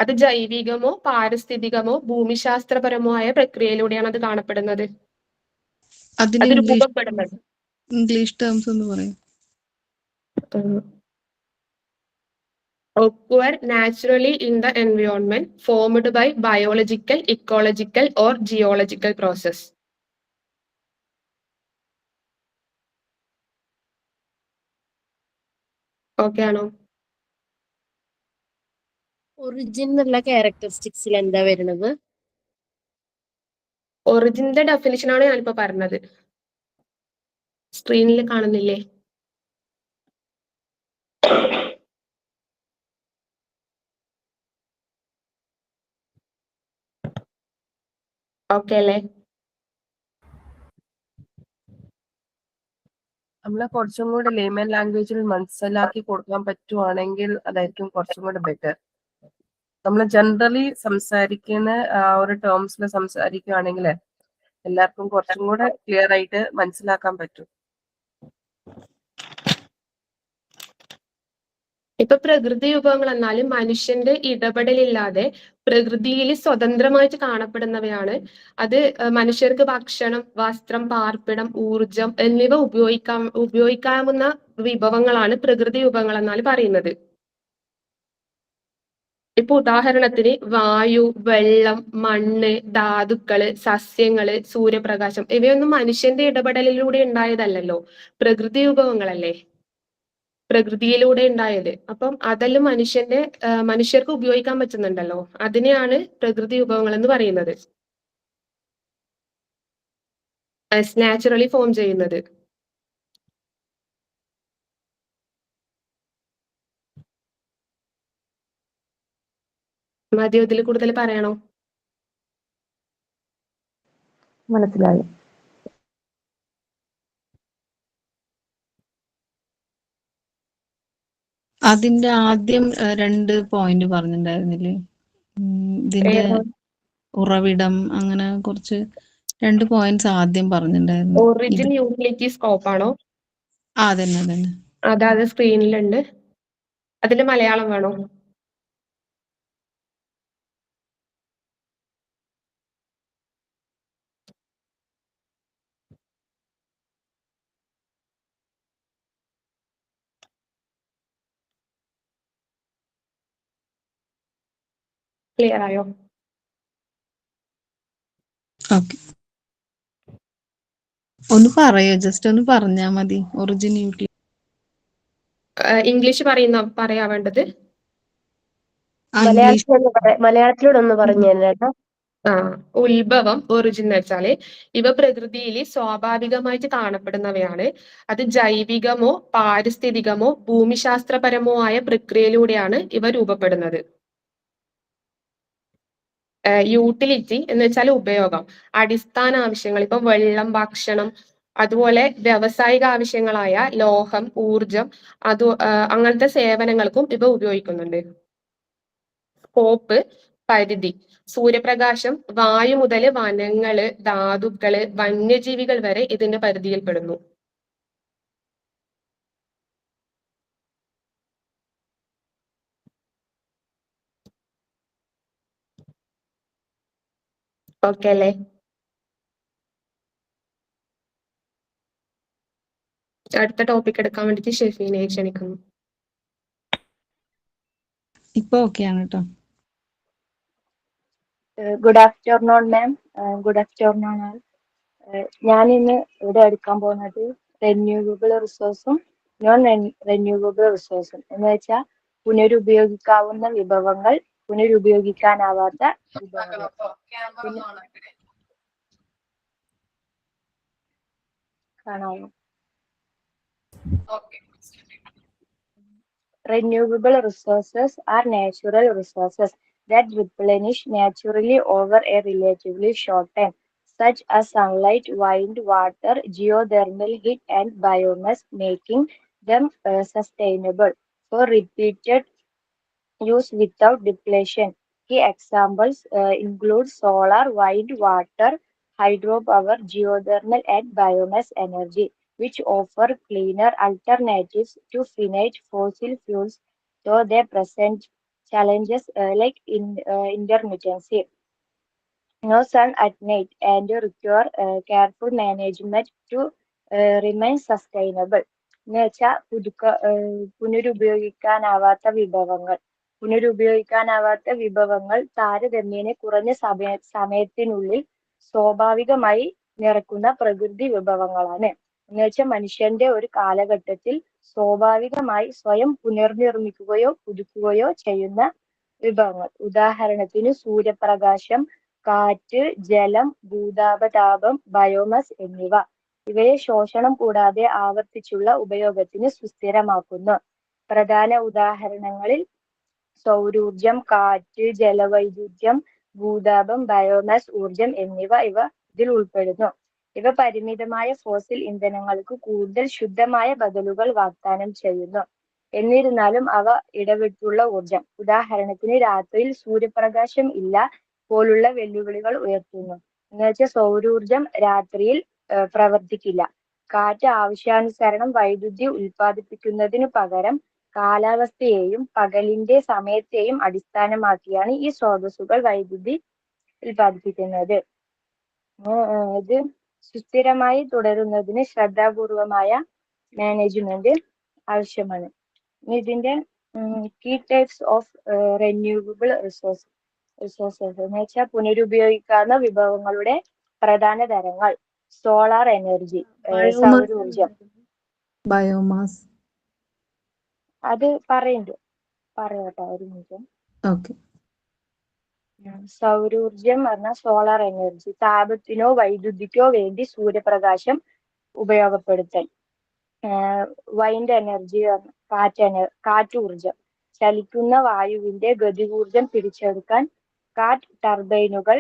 അത് ജൈവികമോ പാരിസ്ഥിതികമോ ഭൂമിശാസ്ത്രപരമോ ആയ പ്രക്രിയയിലൂടെയാണ് അത് കാണപ്പെടുന്നത്. അത് രൂപപ്പെടുന്നത്. ഇംഗ്ലീഷ് ടേംസ് ഒന്ന് പറയും. occur naturally in the environment formed by biological, ecological or geological process. Okay ആണോ? ഒറിജിൻ എന്നുള്ള ക്യാരക്ടറിസ്റ്റിക്സിൽ എന്താ വരുന്നത്? ഒറിജിന്റെ ഡെഫിനിഷൻ ആണ് ഞാനിപ്പോ പറഞ്ഞത്. സ്ക്രീനിൽ കാണുന്നില്ലേ? ഓക്കെ അല്ലേ? നമ്മളെ കുറച്ചും കൂടെ ലേമൻ ലാംഗ്വേജിൽ മനസ്സിലാക്കി കൊടുക്കാൻ പറ്റുവാണെങ്കിൽ അതായിരിക്കും കുറച്ചും കൂടെ ബെറ്റർ. നമ്മൾ ജനറലി സംസാരിക്കുന്ന ഒരു ടേംസിൽ സംസാരിക്കുകയാണെങ്കിൽ എല്ലാവർക്കും കുറച്ചും കൂടെ ക്ലിയർ ആയിട്ട് മനസ്സിലാക്കാൻ പറ്റും. ഇപ്പൊ പ്രകൃതി വിഭവങ്ങൾ എന്നാലും മനുഷ്യന്റെ ഇടപെടലില്ലാതെ പ്രകൃതിയിൽ സ്വതന്ത്രമായിട്ട് കാണപ്പെടുന്നവയാണ്. അത് മനുഷ്യർക്ക് ഭക്ഷണം, വസ്ത്രം, പാർപ്പിടം, ഊർജം എന്നിവ ഉപയോഗിക്കാവുന്ന വിഭവങ്ങളാണ് പ്രകൃതി വിഭവങ്ങൾ എന്നാൽ പറയുന്നത്. ഇപ്പൊ ഉദാഹരണത്തിന് വായു, വെള്ളം, മണ്ണ്, ധാതുക്കള്, സസ്യങ്ങള്, സൂര്യപ്രകാശം ഇവയൊന്നും മനുഷ്യന്റെ ഇടപെടലിലൂടെ ഉണ്ടായതല്ലല്ലോ, പ്രകൃതി വിഭവങ്ങളല്ലേ, പ്രകൃതിയിലൂടെ ഉണ്ടായത്. അപ്പം അതെല്ലാം മനുഷ്യർക്ക് ഉപയോഗിക്കാൻ പറ്റുന്നുണ്ടല്ലോ, അതിനെയാണ് പ്രകൃതി വിഭവങ്ങൾ എന്ന് പറയുന്നത്. നാച്ചുറലി ഫോം ചെയ്യുന്നത്. മതിയോ? ഇതിൽ കൂടുതൽ പറയണോ? മനസ്സിലായി. അതിന്റെ ആദ്യം 2 പോയിന്റ് പറഞ്ഞിട്ടുണ്ടായിരുന്നില്ലേ? ഇതിന്റെ ഉറവിടം, അങ്ങനെ കുറച്ച് 2 പോയിന്റ്സ് ആദ്യം പറഞ്ഞിട്ടുണ്ടായിരുന്നു. ഒറിജിൻ, യൂട്ടിലിറ്റി, സ്കോപ്പ് ആണോ? അതന്നെ. അതായത് സ്ക്രീനിലുണ്ട്. അതിന്റെ മലയാളം വേണോ? ക്ലിയർ ആയോ? ഓക്കെ, ഒന്ന് പറയോ? ജസ്റ്റ് ഒന്ന് പറഞ്ഞാ മതി. Origin, utility. ഇംഗ്ലീഷ് പറയാ വേണ്ടത്? മലയാളത്തിലൂടെ ഒന്ന് പറഞ്ഞു തരാം. ഉത്ഭവം ഒറിജിൻ എന്ന് വെച്ചാല് ഇവ പ്രകൃതിയിൽ സ്വാഭാവികമായിട്ട് കാണപ്പെടുന്നവയാണ്. അത് ജൈവികമോ പാരിസ്ഥിതികമോ ഭൂമിശാസ്ത്രപരമോ ആയ പ്രക്രിയയിലൂടെയാണ് ഇവ രൂപപ്പെടുന്നത്. യൂട്ടിലിറ്റി എന്ന് വെച്ചാൽ ഉപയോഗം, അടിസ്ഥാന ആവശ്യങ്ങൾ, ഇപ്പൊ വെള്ളം, ഭക്ഷണം, അതുപോലെ വ്യാവസായിക ആവശ്യങ്ങളായ ലോഹം, ഊർജം, അങ്ങനത്തെ സേവനങ്ങൾക്കും ഇവ ഉപയോഗിക്കുന്നുണ്ട്. സ്കോപ്പ്, പരിധി, സൂര്യപ്രകാശം, വായു മുതൽ വനങ്ങള്, ധാതുക്കള്, വന്യജീവികൾ വരെ ഇതിന്റെ പരിധിയിൽപ്പെടുന്നു. ഓക്കെ അല്ലേ? അടുത്ത ടോപ്പിക് എടുക്കാൻ വേണ്ടിട്ട് ഷെഫീനെ ക്ഷണിക്കുന്നു. ഇപ്പൊ ഓക്കെയാണ് കേട്ടോ. Good afternoon ma'am. Good afternoon all. ഞാൻ ഇന്ന് ഇവിടെ എടുക്കാൻ പോകുന്നത് റെന്യൂവബിൾ റിസോഴ്സും നോൺ റെന്യൂവബിൾ റിസോഴ്സും എന്ന് വെച്ചാൽ പുനരുപയോഗിക്കാവുന്ന വിഭവങ്ങൾ, പുനരുപയോഗിക്കാനാവാത്ത വിഭവങ്ങൾ. കാണാമോ? Renewable resources are natural resources that replenish naturally over a relatively short time, such as sunlight, wind, water, geothermal heat, and biomass, making them sustainable for repeated use without depletion. Key examples include solar, wind, water, hydropower, geothermal, and biomass energy, which offer cleaner alternatives to finite fossil fuels, though they present challenges like intermittency. No sun at night and require careful management to remain sustainable. എന്ന് വെച്ചാൽ പുനരുപയോഗിക്കാനാവാത്ത വിഭവങ്ങൾ താരതമ്യേന കുറഞ്ഞ സമയത്തിനുള്ളിൽ സ്വാഭാവികമായി നിറക്കുന്ന പ്രകൃതി വിഭവങ്ങളാണ്. എന്ന് വെച്ചാൽ മനുഷ്യന്റെ ഒരു കാലഘട്ടത്തിൽ സ്വാഭാവികമായി സ്വയം പുനർനിർമ്മിക്കുകയോ പുതുക്കുകയോ ചെയ്യുന്ന വിഭവങ്ങൾ. ഉദാഹരണത്തിന് സൂര്യപ്രകാശം, കാറ്റ്, ജലം, ഭൂതാപതാപം, ബയോമാസ് എന്നിവ. ഇവയെ ശോഷണം കൂടാതെ ആവർത്തിച്ചുള്ള ഉപയോഗത്തിന് സുസ്ഥിരമാക്കുന്നു. പ്രധാന ഉദാഹരണങ്ങളിൽ സൗരോർജം, കാറ്റ്, ജലവൈദ്യുത്യം, ഭൂതാപം, ബയോമാസ് ഊർജം എന്നിവ ഇതിൽ ഉൾപ്പെടുന്നു. ഇവ പരിമിതമായ ഫോസിൽ ഇന്ധനങ്ങൾക്ക് കൂടുതൽ ശുദ്ധമായ ബദലുകൾ വാഗ്ദാനം ചെയ്യുന്നു. എന്നിരുന്നാലും അവ ഇടവിട്ടുള്ള ഊർജം, ഉദാഹരണത്തിന് രാത്രിയിൽ സൂര്യപ്രകാശം ഇല്ല പോലുള്ള വെല്ലുവിളികൾ ഉയർത്തുന്നു. എന്നുവെച്ചാൽ സൗരോർജം രാത്രിയിൽ പ്രവർത്തിക്കില്ല. കാറ്റ് ആവശ്യാനുസരണം വൈദ്യുതി ഉൽപ്പാദിപ്പിക്കുന്നതിനു പകരം കാലാവസ്ഥയെയും പകലിന്റെ സമയത്തെയും അടിസ്ഥാനമാക്കിയാണ് ഈ സ്രോതസ്സുകൾ വൈദ്യുതി ഉൽപ്പാദിപ്പിക്കുന്നത്. ഇത് സുസ്ഥിരമായി തുടരുന്നതിന് ശ്രദ്ധാപൂർവമായ മാനേജ്മെന്റ് ആവശ്യമാണ്. ഇതിന്റെ key types of renewable resources എന്ന് വെച്ചാൽ പുനരുപയോഗിക്കാവുന്ന വിഭവങ്ങളുടെ പ്രധാന തരങ്ങൾ: സോളാർ എനർജി, സൗരോർജം, ബയോമാസ്. അത് പറയട്ടെ ഒരു മിനിറ്റ്. ഓക്കെ. സൗരോർജം പറഞ്ഞാൽ സോളാർ എനർജി, താപത്തിനോ വൈദ്യുതിക്കോ വേണ്ടി സൂര്യപ്രകാശം ഉപയോഗപ്പെടുത്തൽ. വൈൻഡ് എനർജി കാറ്റൂർജം, ചലിക്കുന്ന വായുവിന്റെ ഗതികൂർജം പിടിച്ചെടുക്കാൻ കാറ്റ് ടർബൈനുകൾ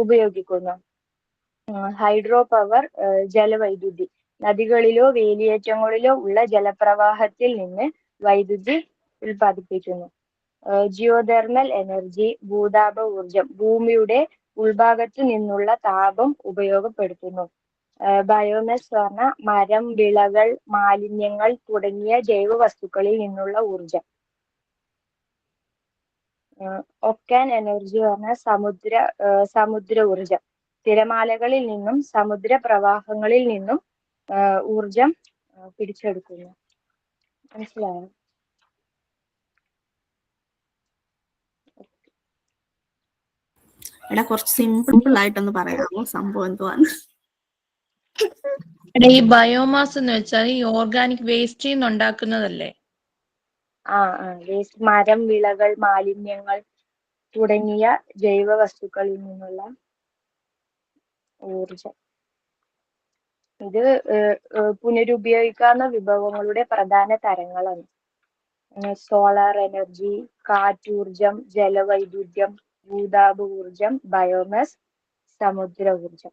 ഉപയോഗിക്കുന്നു. ഹൈഡ്രോ പവർ, ജലവൈദ്യുതി, നദികളിലോ വേലിയേറ്റങ്ങളിലോ ഉള്ള ജലപ്രവാഹത്തിൽ നിന്ന് വൈദ്യുതി ഉൽപ്പാദിപ്പിക്കുന്നു. ജിയോതെർമൽ എനർജി, ഭൂതാപ ഊർജം, ഭൂമിയുടെ ഉൾഭാഗത്തു നിന്നുള്ള താപം ഉപയോഗപ്പെടുത്തുന്നു. ബയോമാസ് പറഞ്ഞാൽ മരം, വിളകൾ, മാലിന്യങ്ങൾ തുടങ്ങിയ ജൈവ വസ്തുക്കളിൽ നിന്നുള്ള ഊർജം. ഒക്കാൻ എനർജി പറഞ്ഞാൽ സമുദ്ര ഊർജം, തിരമാലകളിൽ നിന്നും സമുദ്ര പ്രവാഹങ്ങളിൽ നിന്നും ഊർജം പിടിച്ചെടുക്കുന്നു. മനസ്സിലായോ? എടാ കുറച്ച് സിമ്പിൾ ആയിട്ടൊന്ന് പറയാമോ സംഭവം എന്തുവാണ്? ഈ ബയോമാസ് എന്ന് വെച്ചാൽ ഈ ഓർഗാനിക് വേസ്റ്റ് ഉണ്ടാക്കുന്നതല്ലേ? വേസ്റ്റ്, മരം, വിളകൾ, മാലിന്യങ്ങൾ തുടങ്ങിയ ജൈവ വസ്തുക്കളിൽ നിന്നുള്ള ഊർജം. ഇത് പുനരുപയോഗിക്കാവുന്ന വിഭവങ്ങളുടെ പ്രധാന തരങ്ങളാണ്. സോളാർ എനർജി, കാറ്റൂർജം, ജലവൈദ്യുത്യം, ഭൂതാപ ഊർജം, ബയോമാസ്, സമുദ്ര ഊർജം.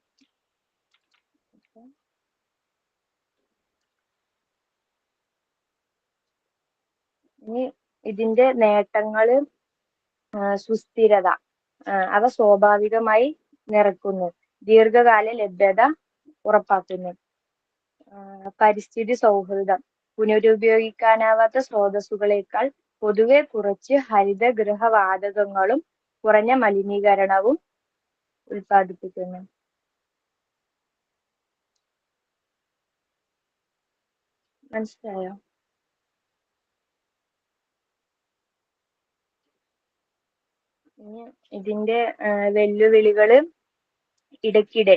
ഇനി ഇതിന്റെ നേട്ടങ്ങള് സുസ്ഥിരത. അവ സ്വാഭാവികമായി നിറക്കുന്നു. ദീർഘകാല ലഭ്യത ഉറപ്പാക്കുന്നു. പരിസ്ഥിതി സൗഹൃദം. പുനരുപയോഗിക്കാനാവാത്ത സ്രോതസ്സുകളേക്കാൾ പൊതുവെ കുറച്ച് ഹരിതഗൃഹ വാതകങ്ങളും കുറഞ്ഞ മലിനീകരണവും ഉൽപ്പാദിപ്പിക്കുന്നു. മനസ്സിലായോ? ഇതിന്റെ വെല്ലുവിളികള് ഇടയ്ക്കിടെ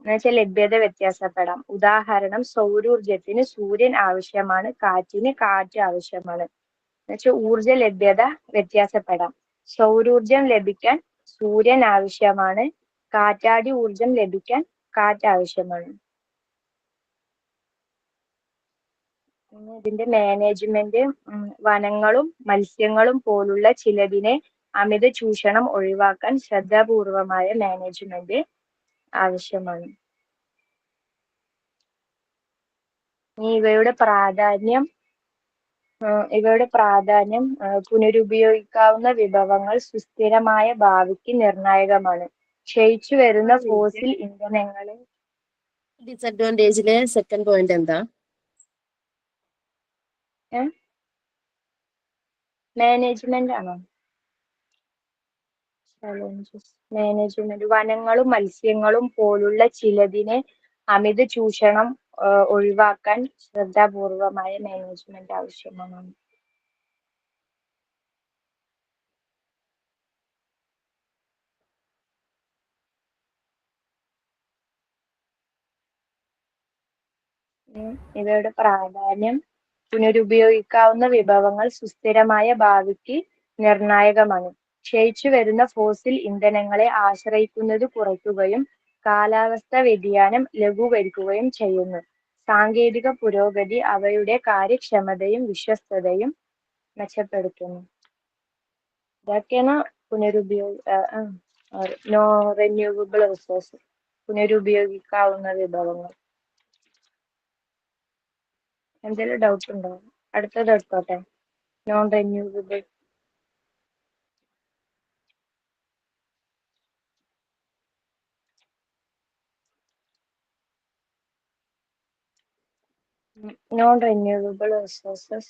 എന്നുവെച്ചാൽ ലഭ്യത വ്യത്യാസപ്പെടാം. ഉദാഹരണം, സൗരോർജത്തിന് സൂര്യൻ ആവശ്യമാണ്, കാറ്റിന് കാറ്റ് ആവശ്യമാണ്. എന്നുവെച്ചാൽ ഊർജ ലഭ്യത വ്യത്യാസപ്പെടാം. സൗരോർജം ലഭിക്കാൻ സൂര്യൻ ആവശ്യമാണ്, കാറ്റാടി ഊർജം ലഭിക്കാൻ കാറ്റ് ആവശ്യമാണ്. ഇതിന്റെ മാനേജ്മെന്റ്, വനങ്ങളും മത്സ്യങ്ങളും പോലുള്ള ചിലതിനെ അമിത ചൂഷണം ഒഴിവാക്കാൻ ശ്രദ്ധാപൂർവമായ മാനേജ്മെന്റ് ആവശ്യമാണ്. ഇവയുടെ പ്രാധാന്യം പുനരുപയോഗിക്കാവുന്ന വിഭവങ്ങൾ സുസ്ഥിരമായ ഭാവിക്ക് നിർണായകമാണ്. ക്ഷയിച്ചു വരുന്ന ഫോസിൽ ഇന്ധനങ്ങളെ ഡിസഡ്വാൻറ്റേജിലെ സെക്കൻഡ് പോയിന്റ് എന്താ? മാനേജ്മെന്റ് ആണോ? ചലഞ്ചസ്. മാനേജ്മെന്റ്, വനങ്ങളും മത്സ്യങ്ങളും പോലുള്ള ചിലതിനെ അമിത ചൂഷണം ഒഴിവാക്കാൻ ശ്രദ്ധാപൂർവമായ മാനേജ്മെന്റ് ആവശ്യമാണ്. ഇവയുടെ പ്രാധാന്യം പുനരുപയോഗിക്കാവുന്ന വിഭവങ്ങൾ സുസ്ഥിരമായ ഭാവിക്ക് നിർണായകമാണ്. ക്ഷയിച്ചു വരുന്ന ഫോസിൽ ഇന്ധനങ്ങളെ ആശ്രയിക്കുന്നത് കുറയ്ക്കുകയും കാലാവസ്ഥാ വ്യതിയാനം ലഘൂകരിക്കുകയും ചെയ്യുന്നു. സാങ്കേതിക പുരോഗതി അവയുടെ കാര്യക്ഷമതയും വിശ്വസ്തതയും മെച്ചപ്പെടുത്തുന്നു. ഇതൊക്കെയാണ് റിന്യൂവബിൾ റിസോഴ്സ്, പുനരുപയോഗിക്കാവുന്ന വിഭവങ്ങൾ. എന്തെങ്കിലും ഡൗട്ട് ഉണ്ടോ? അടുത്തത് എടുത്തോട്ടെ. Non renewable. Non-renewable resources.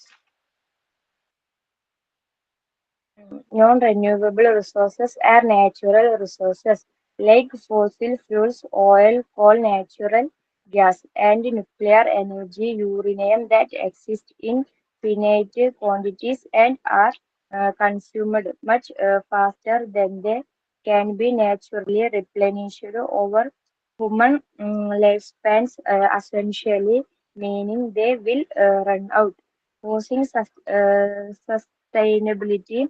Non-renewable resources are natural resources like fossil fuels, oil, coal, natural gas, and nuclear energy, uranium that exist in finite quantities and are consumed much faster than they can be naturally replenished over human lifespans, essentially meaning they will run out, posing sustainability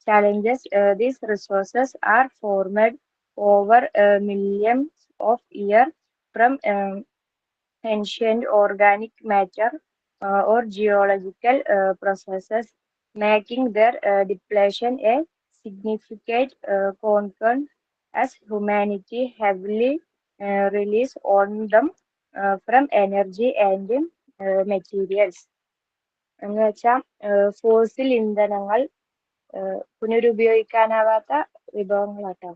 challenges. These resources are formed over millions of years from ancient organic matter or geological processes, making their depletion a significant concern as humanity heavily relies on them from energy and materials. എന്ന് വെച്ചാൽ fossil ഇന്ധനങ്ങൾ പുനരുപയോഗിക്കാനാവാത്ത വിഭവങ്ങളാട്ടോ.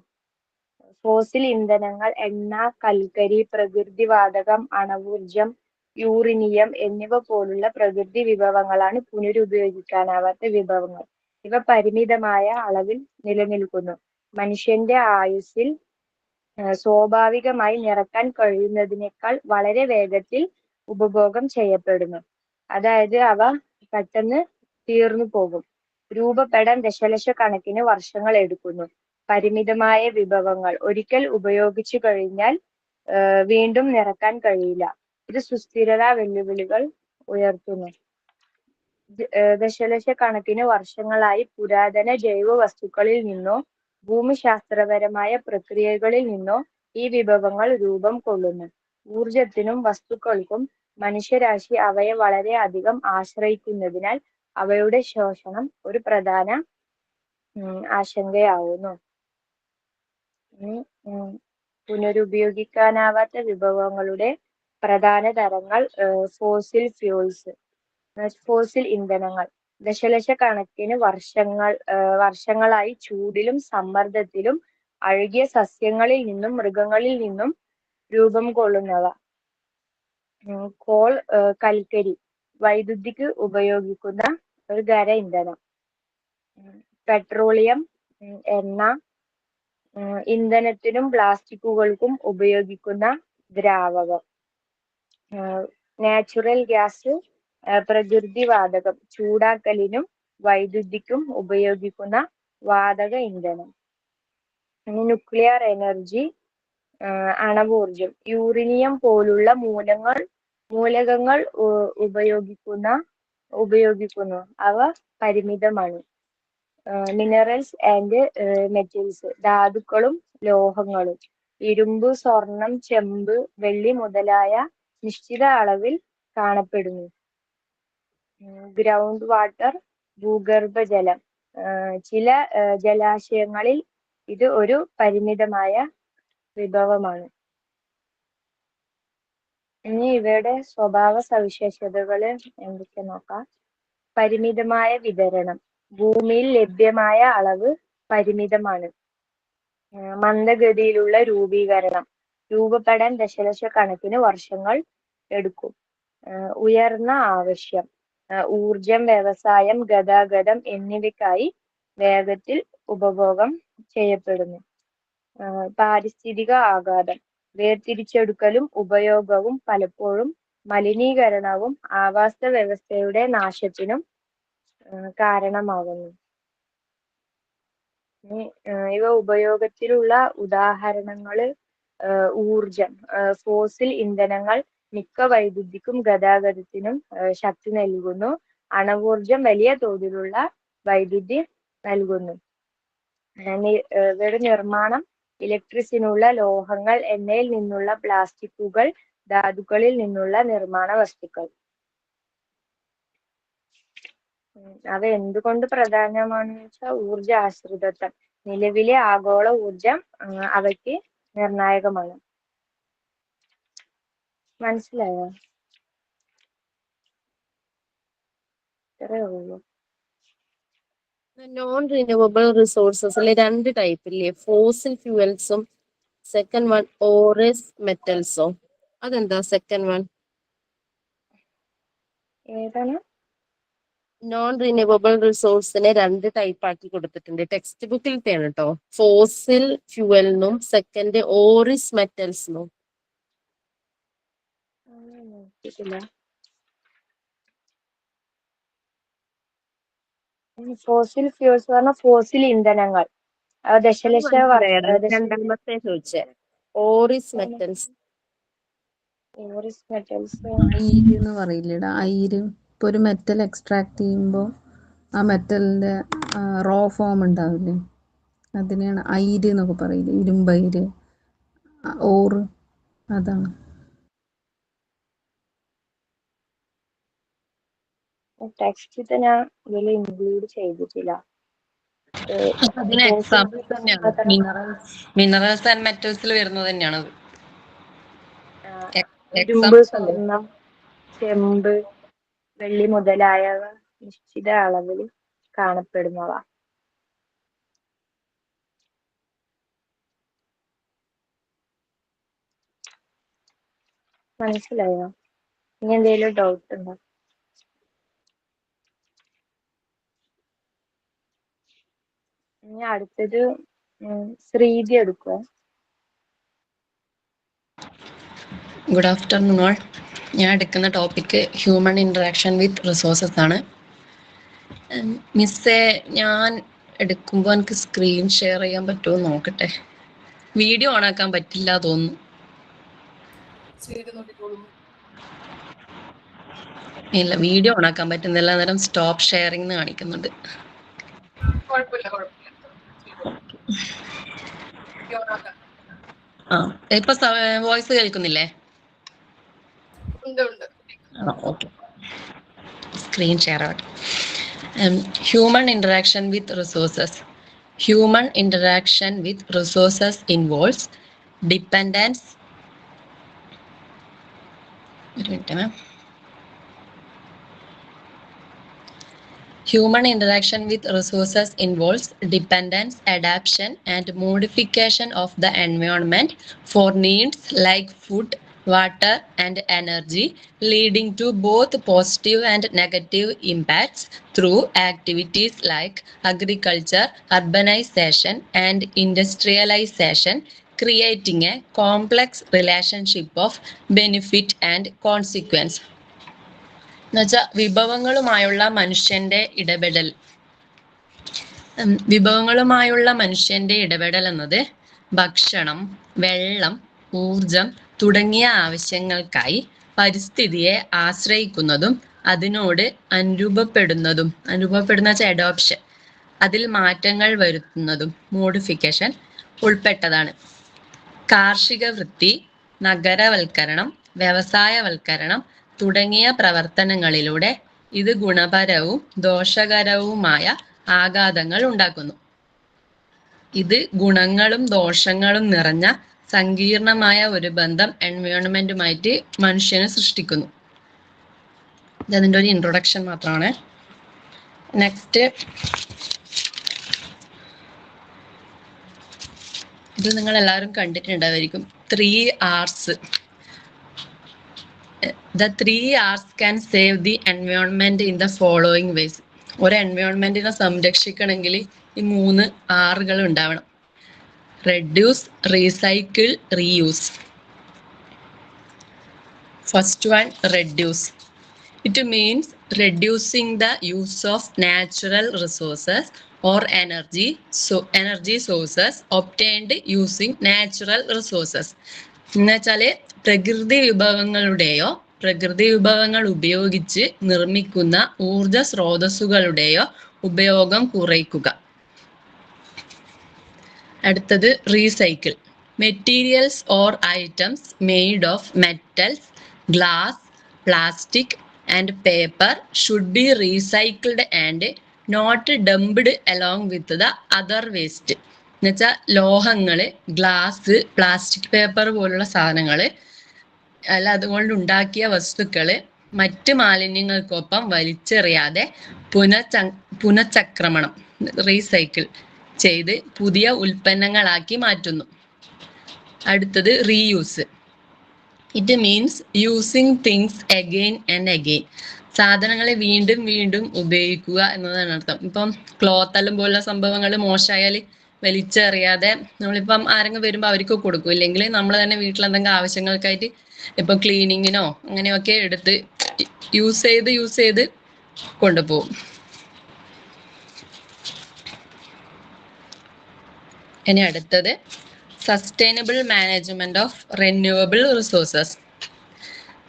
Fossil ഇന്ധനങ്ങൾ, എണ്ണ, കൽക്കരി, പ്രകൃതിവാതകം, അണവോർജം, യൂറിനിയം എന്നിവ പോലുള്ള പ്രകൃതി വിഭവങ്ങളാണ് പുനരുപയോഗിക്കാനാവാത്ത വിഭവങ്ങൾ. ഇവ പരിമിതമായ അളവിൽ നിലനിൽക്കുന്നു. മനുഷ്യന്റെ ആയുസ്സിൽ സ്വാഭാവികമായി നിറക്കാൻ കഴിയുന്നതിനേക്കാൾ വളരെ വേഗത്തിൽ ഉപഭോഗം ചെയ്യപ്പെടുന്നു. അതായത് അവ പെട്ടെന്ന് തീർന്നു പോകും. രൂപപ്പെടാൻ ദശലക്ഷക്കണക്കിന് വർഷങ്ങൾ എടുക്കുന്നു. പരിമിതമായ വിഭവങ്ങൾ ഒരിക്കൽ ഉപയോഗിച്ചു കഴിഞ്ഞാൽ വീണ്ടും നിറക്കാൻ കഴിയില്ല. ഇത് സുസ്ഥിരതാ വെല്ലുവിളികൾ ഉയർത്തുന്നു. ദശലക്ഷക്കണക്കിന് വർഷങ്ങളായി പുരാതന ജൈവ വസ്തുക്കളിൽ നിന്നോ ഭൂമിശാസ്ത്രപരമായ പ്രക്രിയകളിൽ നിന്നോ ഈ വിഭവങ്ങൾ രൂപം കൊള്ളുന്നു. ഊർജത്തിനും വസ്തുക്കൾക്കും മനുഷ്യരാശി അവയെ വളരെ അധികം ആശ്രയിക്കുന്നതിനാൽ അവയുടെ ശോഷണം ഒരു പ്രധാന ആശങ്കയാവുന്നു. പുനരുപയോഗിക്കാനാവാത്ത വിഭവങ്ങളുടെ പ്രധാന തരങ്ങൾ ഫോസിൽ ഫ്യൂൾസ്, ഫോസിൽ ഇന്ധനങ്ങൾ ദശലക്ഷക്കണക്കിന് വർഷങ്ങളായി ചൂടിലും സമ്മർദ്ദത്തിലും അഴുകിയ സസ്യങ്ങളിൽ നിന്നും മൃഗങ്ങളിൽ നിന്നും രൂപം കൊള്ളുന്നവ. കോൾ, കൽക്കരി, വൈദ്യുതിക്ക് ഉപയോഗിക്കുന്ന ഒരു ഖര ഇന്ധനം. പെട്രോളിയം, എണ്ണ, ഇന്ധനത്തിനും പ്ലാസ്റ്റിക്കുകൾക്കും ഉപയോഗിക്കുന്ന ദ്രാവകം. നാച്ചുറൽ ഗ്യാസ്, പ്രകൃതിവാതകം, ചൂടാക്കലിനും വൈദ്യുതിക്കും ഉപയോഗിക്കുന്ന വാതക ഇന്ധനം. ന്യൂക്ലിയർ എനർജി, അണവോർജം, യൂറേനിയം പോലുള്ള മൂലകങ്ങൾ ഉപയോഗിക്കുന്നു. അവ പരിമിതമാണ്. മിനറൽസ് ആൻഡ് മെറ്റൽസ്, ധാതുക്കളും ലോഹങ്ങളും. ഇരുമ്പ്, സ്വർണം, ചെമ്പ്, വെള്ളി മുതലായ നിശ്ചിത അളവിൽ കാണപ്പെടുന്നു. ഗ്രൗണ്ട് വാട്ടർ, ഭൂഗർഭജലം. ചില ജലാശയങ്ങളിൽ ഇത് ഒരു പരിമിതമായ വിഭവമാണ്. ഇനി ഇവയുടെ സ്വഭാവ സവിശേഷതകൾ എന്തൊക്കെ നോക്കാം. പരിമിതമായ വിതരണം. ഭൂമിയിൽ ലഭ്യമായ അളവ് പരിമിതമാണ്. മന്ദഗതിയിലുള്ള രൂപീകരണം. രൂപപ്പെടാൻ ദശലക്ഷക്കണക്കിന് വർഷങ്ങൾ എടുക്കും. ഉയർന്ന ആവശ്യം. ഊർജം, വ്യവസായം, ഗതാഗതം എന്നിവയ്ക്കായി വേഗത്തിൽ ഉപഭോഗം ചെയ്യപ്പെടുന്നു. പാരിസ്ഥിതിക ആഘാതം. വേർതിരിച്ചെടുക്കലും ഉപയോഗവും പലപ്പോഴും മലിനീകരണവും ആവാസ വ്യവസ്ഥയുടെ നാശത്തിനും കാരണമാകുന്നു. ഇവ ഉപയോഗത്തിലുള്ള ഉദാഹരണങ്ങള് ഊർജം. ഫോസിൽ ഇന്ധനങ്ങൾ മിക്ക വൈദ്യുതിക്കും ഗതാഗതത്തിനും ശക്തി നൽകുന്നു. അണവോർജം വലിയ തോതിലുള്ള വൈദ്യുതി നൽകുന്നു. ഇവയുടെ നിർമ്മാണം. ഇലക്ട്രിസിനുള്ള ലോഹങ്ങൾ, എണ്ണയിൽ നിന്നുള്ള പ്ലാസ്റ്റിക്കുകൾ, ധാതുക്കളിൽ നിന്നുള്ള നിർമ്മാണ വസ്തുക്കൾ. അവ എന്തുകൊണ്ട് പ്രധാനമാണെന്ന് വെച്ചാൽ ഊർജ ആശ്രിതത്വം. നിലവിലെ ആഗോള ഊർജം അവയ്ക്ക് നിർണായകമാണ്. മനസ്സിലായോ? ഇത്രയേ ഉള്ളൂ. നോൺ റിന്യൂവബിൾ റിസോഴ്സസിലെ 2 ടൈപ്പ് ഇല്ലേ, ഫോസിൽ ഫ്യൂവൽസും സെക്കൻഡ് വൺ ഓറസ് മെറ്റൽസോ? അതെന്താ സെക്കൻഡ് വൺ? ഏതാണ്? നോൺ റിന്യൂവബിൾ റിസോഴ്സിനെ 2 ടൈപ്പ് ആക്കി കൊടുത്തിട്ടുണ്ട് ടെക്സ്റ്റ് ബുക്കിലത്തെയാണ് കേട്ടോ. ഫോസിൽ ഫ്യൂവലിനും സെക്കൻഡ് ഓറിസ് മെറ്റൽസിനും. ഫോസിൽ ഫ്യൂൾസ് പറഞ്ഞ ഫോസിൽ ഇന്ധനങ്ങൾ. രണ്ടാമത്തെ ചോദിച്ചേ ഓറിസ് മെറ്റൽസ്. ഓറിസ് മെറ്റൽസ് അയിര് എന്ന് പറയില്ലടാ, അയിര്. ഇപ്പൊ ഒരു മെറ്റൽ എക്സ്ട്രാക്ട് ചെയ്യുമ്പോൾ ആ മെറ്റലിന്റെ റോ ഫോം ഉണ്ടാവില്ലേ, അതിനെയാണ് അയിര് എന്നൊക്കെ പറയില്ലേ, ഇരുമ്പയിര്, ഓറ്, അതാണ്. ടെക്സ്റ്റ് ഞാൻ ഇതിൽ ഇൻക്ലൂഡ് ചെയ്തിട്ടില്ല. അതിന് എക്സാമ്പിൾ തന്നെയാണ് മിനറൽസ് ആൻഡ് മെറ്റൽസിൽ വരുന്നത് തന്നെയാണ്. ഇരുമ്പ്, സ്വർണം, ചെമ്പ്, വെള്ളി മുതലായവ നിശ്ചിത അളവിൽ കാണപ്പെടുന്നവ. മനസ്സിലായോ? ഇനി എന്തെങ്കിലും ഡൗട്ട് ഉണ്ടോ? ഇനി അടുത്തത് ശ്രീതി എടുക്കുക. Good afternoon all. ഞാൻ എടുക്കുന്ന topic human interaction with resources ആണ്. മിസ്സേ, ഞാൻ എടുക്കുമ്പോൾ എനിക്ക് സ്ക്രീൻ ഷെയർ ചെയ്യാൻ പറ്റുമോ നോക്കട്ടെ. വീഡിയോ ഓൺ ആക്കാൻ പറ്റില്ല തോന്നുന്നു. ഇല്ല, വീഡിയോ ഓൺ ആക്കാൻ പറ്റുന്നില്ല. അന്നേരം സ്റ്റോപ്പ് ഷെയറിംഗ് എന്ന് കാണിക്കുന്നുണ്ട്. ആ ഇപ്പൊ വോയിസ് കേൾക്കുന്നില്ലേ? ഉണ്ട് ഉണ്ട്. ഓക്കെ, സ്ക്രീൻ ഷെയർ ആവട്ടെ. Human interaction with resources. Human interaction with resources involves dependence. ഒരു minute ma'am. Human interaction with resources involves dependence, adaptation, and modification of the environment for needs like food, water, and energy, leading to both positive and negative impacts through activities like agriculture, urbanization, and industrialization, creating a complex relationship of benefit and consequence. എന്നുവെച്ചാൽ വിഭവങ്ങളുമായുള്ള മനുഷ്യന്റെ ഇടപെടൽ എന്നത് ഭക്ഷണം, വെള്ളം, ഊർജം തുടങ്ങിയ ആവശ്യങ്ങൾക്കായി പരിസ്ഥിതിയെ ആശ്രയിക്കുന്നതും അതിനോട് അനുരൂപപ്പെടുന്ന അഡോപ്ഷൻ, അതിൽ മാറ്റങ്ങൾ വരുത്തുന്നതും മോഡിഫിക്കേഷൻ ഉൾപ്പെട്ടതാണ്. കാർഷിക വൃത്തി, നഗരവൽക്കരണം, വ്യവസായവൽക്കരണം തുടങ്ങിയ പ്രവർത്തനങ്ങളിലൂടെ ഇത് ഗുണപരവും ദോഷകരവുമായ ആഘാതങ്ങൾ ഉണ്ടാക്കുന്നു. ഇത് ഗുണങ്ങളും ദോഷങ്ങളും നിറഞ്ഞ സങ്കീർണമായ ഒരു ബന്ധം എൻവയോൺമെന്റുമായിട്ട് മനുഷ്യന് സൃഷ്ടിക്കുന്നു. ഇതിന്റെ ഒരു ഇൻട്രൊഡക്ഷൻ മാത്രമാണ്. നെക്സ്റ്റ്, ഇത് നിങ്ങൾ എല്ലാവരും കണ്ടിട്ടുണ്ടായിരിക്കും, 3 R's. The 3 R's can save the environment in the following ways. ഒരു എൻവയോൺമെന്റിനെ സംരക്ഷിക്കണമെങ്കിൽ ഈ 3 R'കൾ ഉണ്ടാവണം. Reduce, recycle, reuse. First one, reduce. It means reducing the use of natural resources or energy sources obtained using natural resources. എന്നുവെച്ചാല് പ്രകൃതി വിഭവങ്ങൾ ഉപയോഗിച്ച് നിർമ്മിക്കുന്ന ഊർജ സ്രോതസ്സുകളുടെയോ ഉപയോഗം കുറയ്ക്കുക. അടുത്തത് recycle. Materials or items made of metals, glass, plastic and paper should be recycled and not dumped along with the other waste. എന്നുവെച്ചാൽ ലോഹങ്ങള്, ഗ്ലാസ്, പ്ലാസ്റ്റിക് പേപ്പർ പോലുള്ള സാധനങ്ങള് അല്ല അതുകൊണ്ട് ഉണ്ടാക്കിയ വസ്തുക്കള് മറ്റ് മാലിന്യങ്ങൾക്കൊപ്പം വലിച്ചെറിയാതെ പുനഃചക്രമണം, റീസൈക്കിൾ ചെയ്ത് പുതിയ ഉൽപ്പന്നങ്ങളാക്കി മാറ്റുന്നു. അടുത്തത് reuse. It means using things again and again. സാധനങ്ങളെ വീണ്ടും വീണ്ടും ഉപയോഗിക്കുക എന്നതാണ് അർത്ഥം. ഇപ്പം ക്ലോത്ത് എല്ലാം പോലുള്ള സംഭവങ്ങൾ മോശമായാൽ വലിച്ചെറിയാതെ നമ്മളിപ്പം ആരെങ്കിലും വരുമ്പോൾ അവർക്ക് കൊടുക്കും, ഇല്ലെങ്കിൽ നമ്മൾ തന്നെ വീട്ടിൽ എന്തെങ്കിലും ആവശ്യങ്ങൾക്കായിട്ട് ഇപ്പം ക്ലീനിങ്ങിനോ അങ്ങനെയൊക്കെ എടുത്ത് യൂസ് ചെയ്ത് കൊണ്ടുപോകും. ഇനി അടുത്തത് sustainable management of renewable resources.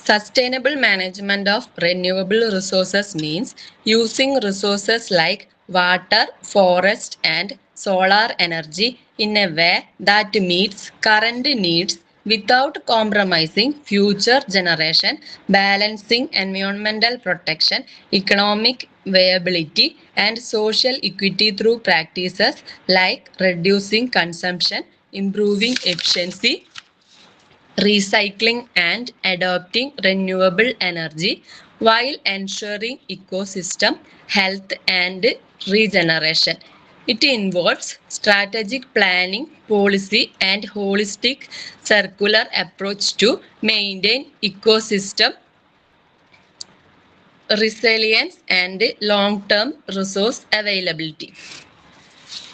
Sustainable management of renewable resources means using resources like water, forest, and solar energy in a way that meets current needs without compromising future generation, balancing environmental protection, economic viability, and social equity through practices like reducing consumption, improving efficiency, recycling, and adopting renewable energy while ensuring ecosystem health and regeneration. It involves strategic planning, policy, and holistic circular approach to maintain ecosystem resilience and long-term resource availability.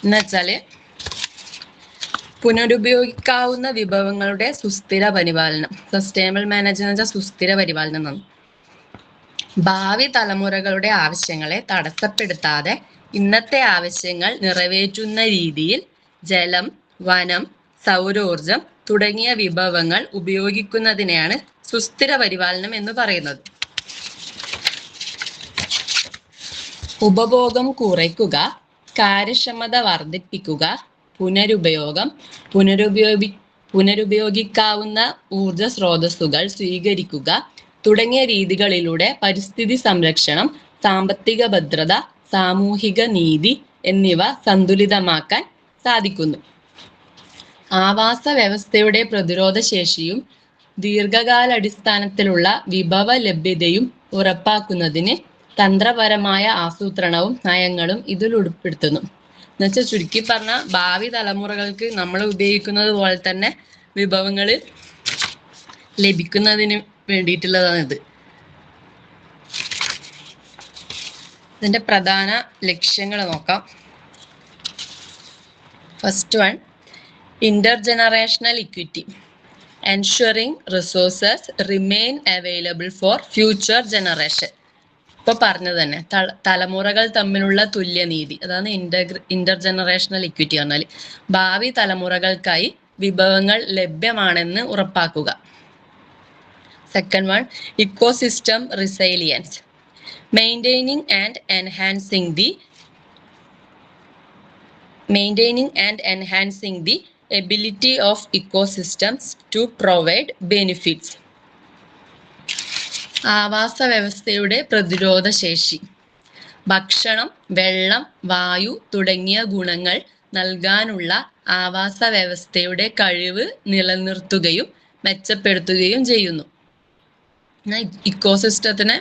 എന്നുവെച്ചാല് പുനരുപയോഗിക്കാവുന്ന വിഭവങ്ങളുടെ സുസ്ഥിര പരിപാലനം, sustainable management സുസ്ഥിര പരിപാലനം എന്നാണ്. ഭാവി തലമുറകളുടെ ആവശ്യങ്ങളെ തടസ്സപ്പെടുത്താതെ ഇന്നത്തെ ആവശ്യങ്ങൾ നിറവേറ്റുന്ന രീതിയിൽ ജലം, വനം, സൗരോർജം തുടങ്ങിയ വിഭവങ്ങൾ ഉപയോഗിക്കുന്നതിനെയാണ് സുസ്ഥിര പരിപാലനം എന്ന് പറയുന്നത്. ഉപഭോഗം കുറയ്ക്കുക, കാര്യക്ഷമത വർദ്ധിപ്പിക്കുക, പുനരുപയോഗം, പുനരുപയോഗിക്കാവുന്ന ഊർജ സ്രോതസ്സുകൾ സ്വീകരിക്കുക തുടങ്ങിയ രീതികളിലൂടെ പരിസ്ഥിതി സംരക്ഷണം, സാമ്പത്തിക ഭദ്രത, സാമൂഹിക നീതി എന്നിവ സന്തുലിതമാക്കാൻ സാധിക്കുന്നു. ആവാസ വ്യവസ്ഥയുടെ പ്രതിരോധ ശേഷിയും ദീർഘകാലാടിസ്ഥാനത്തിലുള്ള വിഭവ ലഭ്യതയും ഉറപ്പാക്കുന്നതിന് തന്ത്രപരമായ ആസൂത്രണവും നയങ്ങളും ഇതിൽ ഉൾപ്പെടുത്തുന്നു. എന്നുവെച്ചാൽ ചുരുക്കി പറഞ്ഞ ഭാവി തലമുറകൾക്ക് നമ്മൾ ഉപയോഗിക്കുന്നത് പോലെ തന്നെ വിഭവങ്ങൾ ലഭിക്കുന്നതിന് വേണ്ടിയിട്ടുള്ളതാണ് ഇത്. ഇതിന്റെ പ്രധാന ലക്ഷ്യങ്ങൾ നോക്കാം. First one, intergenerational equity, ensuring resources remain available for future generation. ഇപ്പൊ പറഞ്ഞത് തന്നെ തലമുറകൾ തമ്മിലുള്ള തുല്യനീതി, അതാണ് ഇന്റർജനറേഷണൽ ഇക്വിറ്റി പറഞ്ഞാൽ. ഭാവി തലമുറകൾക്കായി വിഭവങ്ങൾ ലഭ്യമാണെന്ന് ഉറപ്പാക്കുക. Second one, ecosystem resilience, maintaining and enhancing the ability of ecosystems to provide benefits. ആവാസ വ്യവസ്ഥയുടെ പ്രതിരോധ ശേഷി, ഭക്ഷണം, വെള്ളം, വായു തുടങ്ങിയ ഗുണങ്ങൾ നൽകാനുള്ള ആവാസ വ്യവസ്ഥയുടെ കഴിവ് നിലനിർത്തുകയും മെച്ചപ്പെടുത്തുകയും ചെയ്യുന്നു. ഇക്കോസിസ്റ്റത്തിനെ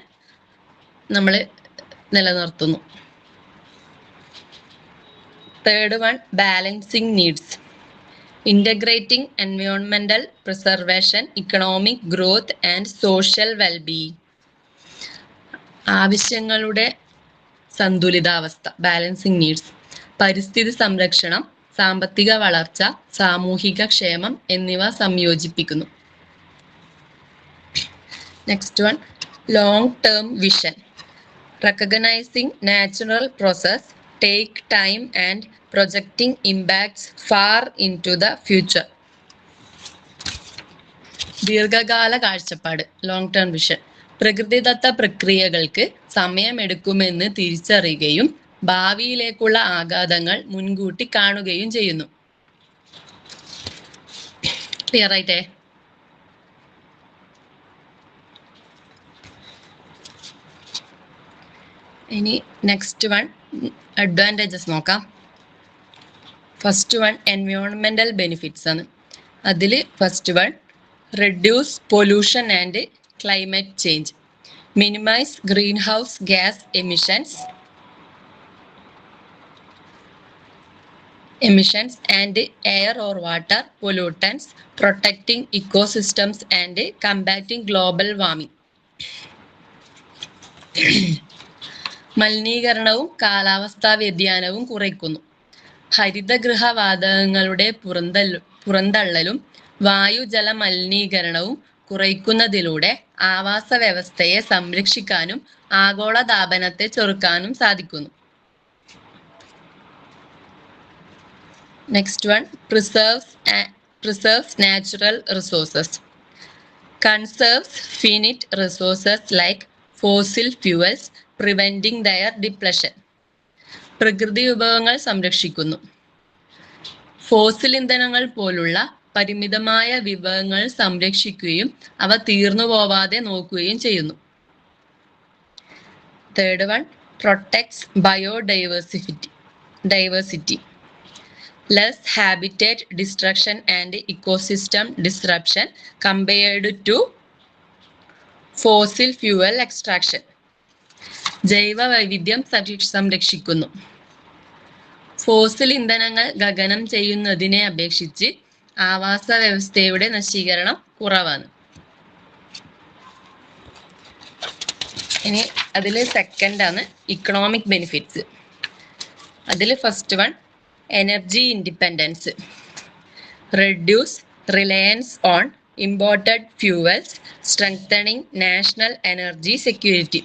നമ്മൾ നിലനിർത്തുന്നു. Third one, balancing needs, integrating environmental preservation, economic growth and social well-being. ആവശ്യങ്ങളുടെ സന്തുലിതാവസ്ഥ, ബാലൻസിങ് നീഡ്സ്, പരിസ്ഥിതി സംരക്ഷണം, സാമ്പത്തിക വളർച്ച, സാമൂഹിക ക്ഷേമം എന്നിവ സംയോജിപ്പിക്കുന്നു. Next one, long term vision, recognizing natural process, take time and projecting impacts far into the future. ദീർഘകാല കാഴ്ചപ്പാട്, ലോങ് ടേം വിഷൻ, പ്രകൃതിദത്ത പ്രക്രിയകൾക്ക് സമയമെടുക്കുമെന്ന് തിരിച്ചറിയുകയും ഭാവിയിലേക്കുള്ള ആഘാതങ്ങൾ മുൻകൂട്ടി കാണുകയും ചെയ്യുന്നു. ക്ലിയർ ആയിട്ടേ? ഇനി നെക്സ്റ്റ് വൺ, അഡ്വാൻറ്റേജസ് നോക്കാം. ഫസ്റ്റ് വൺ, എൻവയോൺമെന്റൽ ബെനിഫിറ്റ്സ് ആണ്. അതിൽ first one, reduce pollution and climate change, minimize greenhouse gas emissions and air or water pollutants, protecting ecosystems and combating global warming. മലിനീകരണവും കാലാവസ്ഥാ വ്യതിയാനവും കുറയ്ക്കുന്നു. ഹരിതഗൃഹവാതകങ്ങളുടെ പുറന്തള്ളലും വായുജല മലിനീകരണവും കുറയ്ക്കുന്നതിലൂടെ ആവാസ വ്യവസ്ഥയെ സംരക്ഷിക്കാനും ആഗോളതാപനത്തെ ചെറുക്കാനും സാധിക്കുന്നു. Next one, preserves natural resources, conserves finite resources like fossil fuels, preventing their depletion. പ്രകൃതി വിഭവങ്ങൾ സംരക്ഷിക്കുന്നു. ഫോസിൽ ഇന്ധനങ്ങൾ പോലുള്ള പരിമിതമായ വിഭവങ്ങൾ സംരക്ഷിക്കുകയും അവ തീർന്നു പോവാതെ നോക്കുകയും ചെയ്യുന്നു. Third one, protects biodiversity, less habitat destruction and ecosystem disruption compared to fossil fuel extraction. ജൈവ വൈവിധ്യം സംരക്ഷിക്കുന്നു. ഫോസിൽ ഇന്ധനങ്ങൾ ഖനനം ചെയ്യുന്നതിനെ അപേക്ഷിച്ച് ആവാസ വ്യവസ്ഥയുടെ നശീകരണം കുറവാണ്. ഇനി അതിൽ സെക്കൻഡ് ആണ് ഇക്കണോമിക് ബെനിഫിറ്റ്സ്. അതിൽ first one, energy independence, reduce reliance on imported fuels, strengthening national energy security.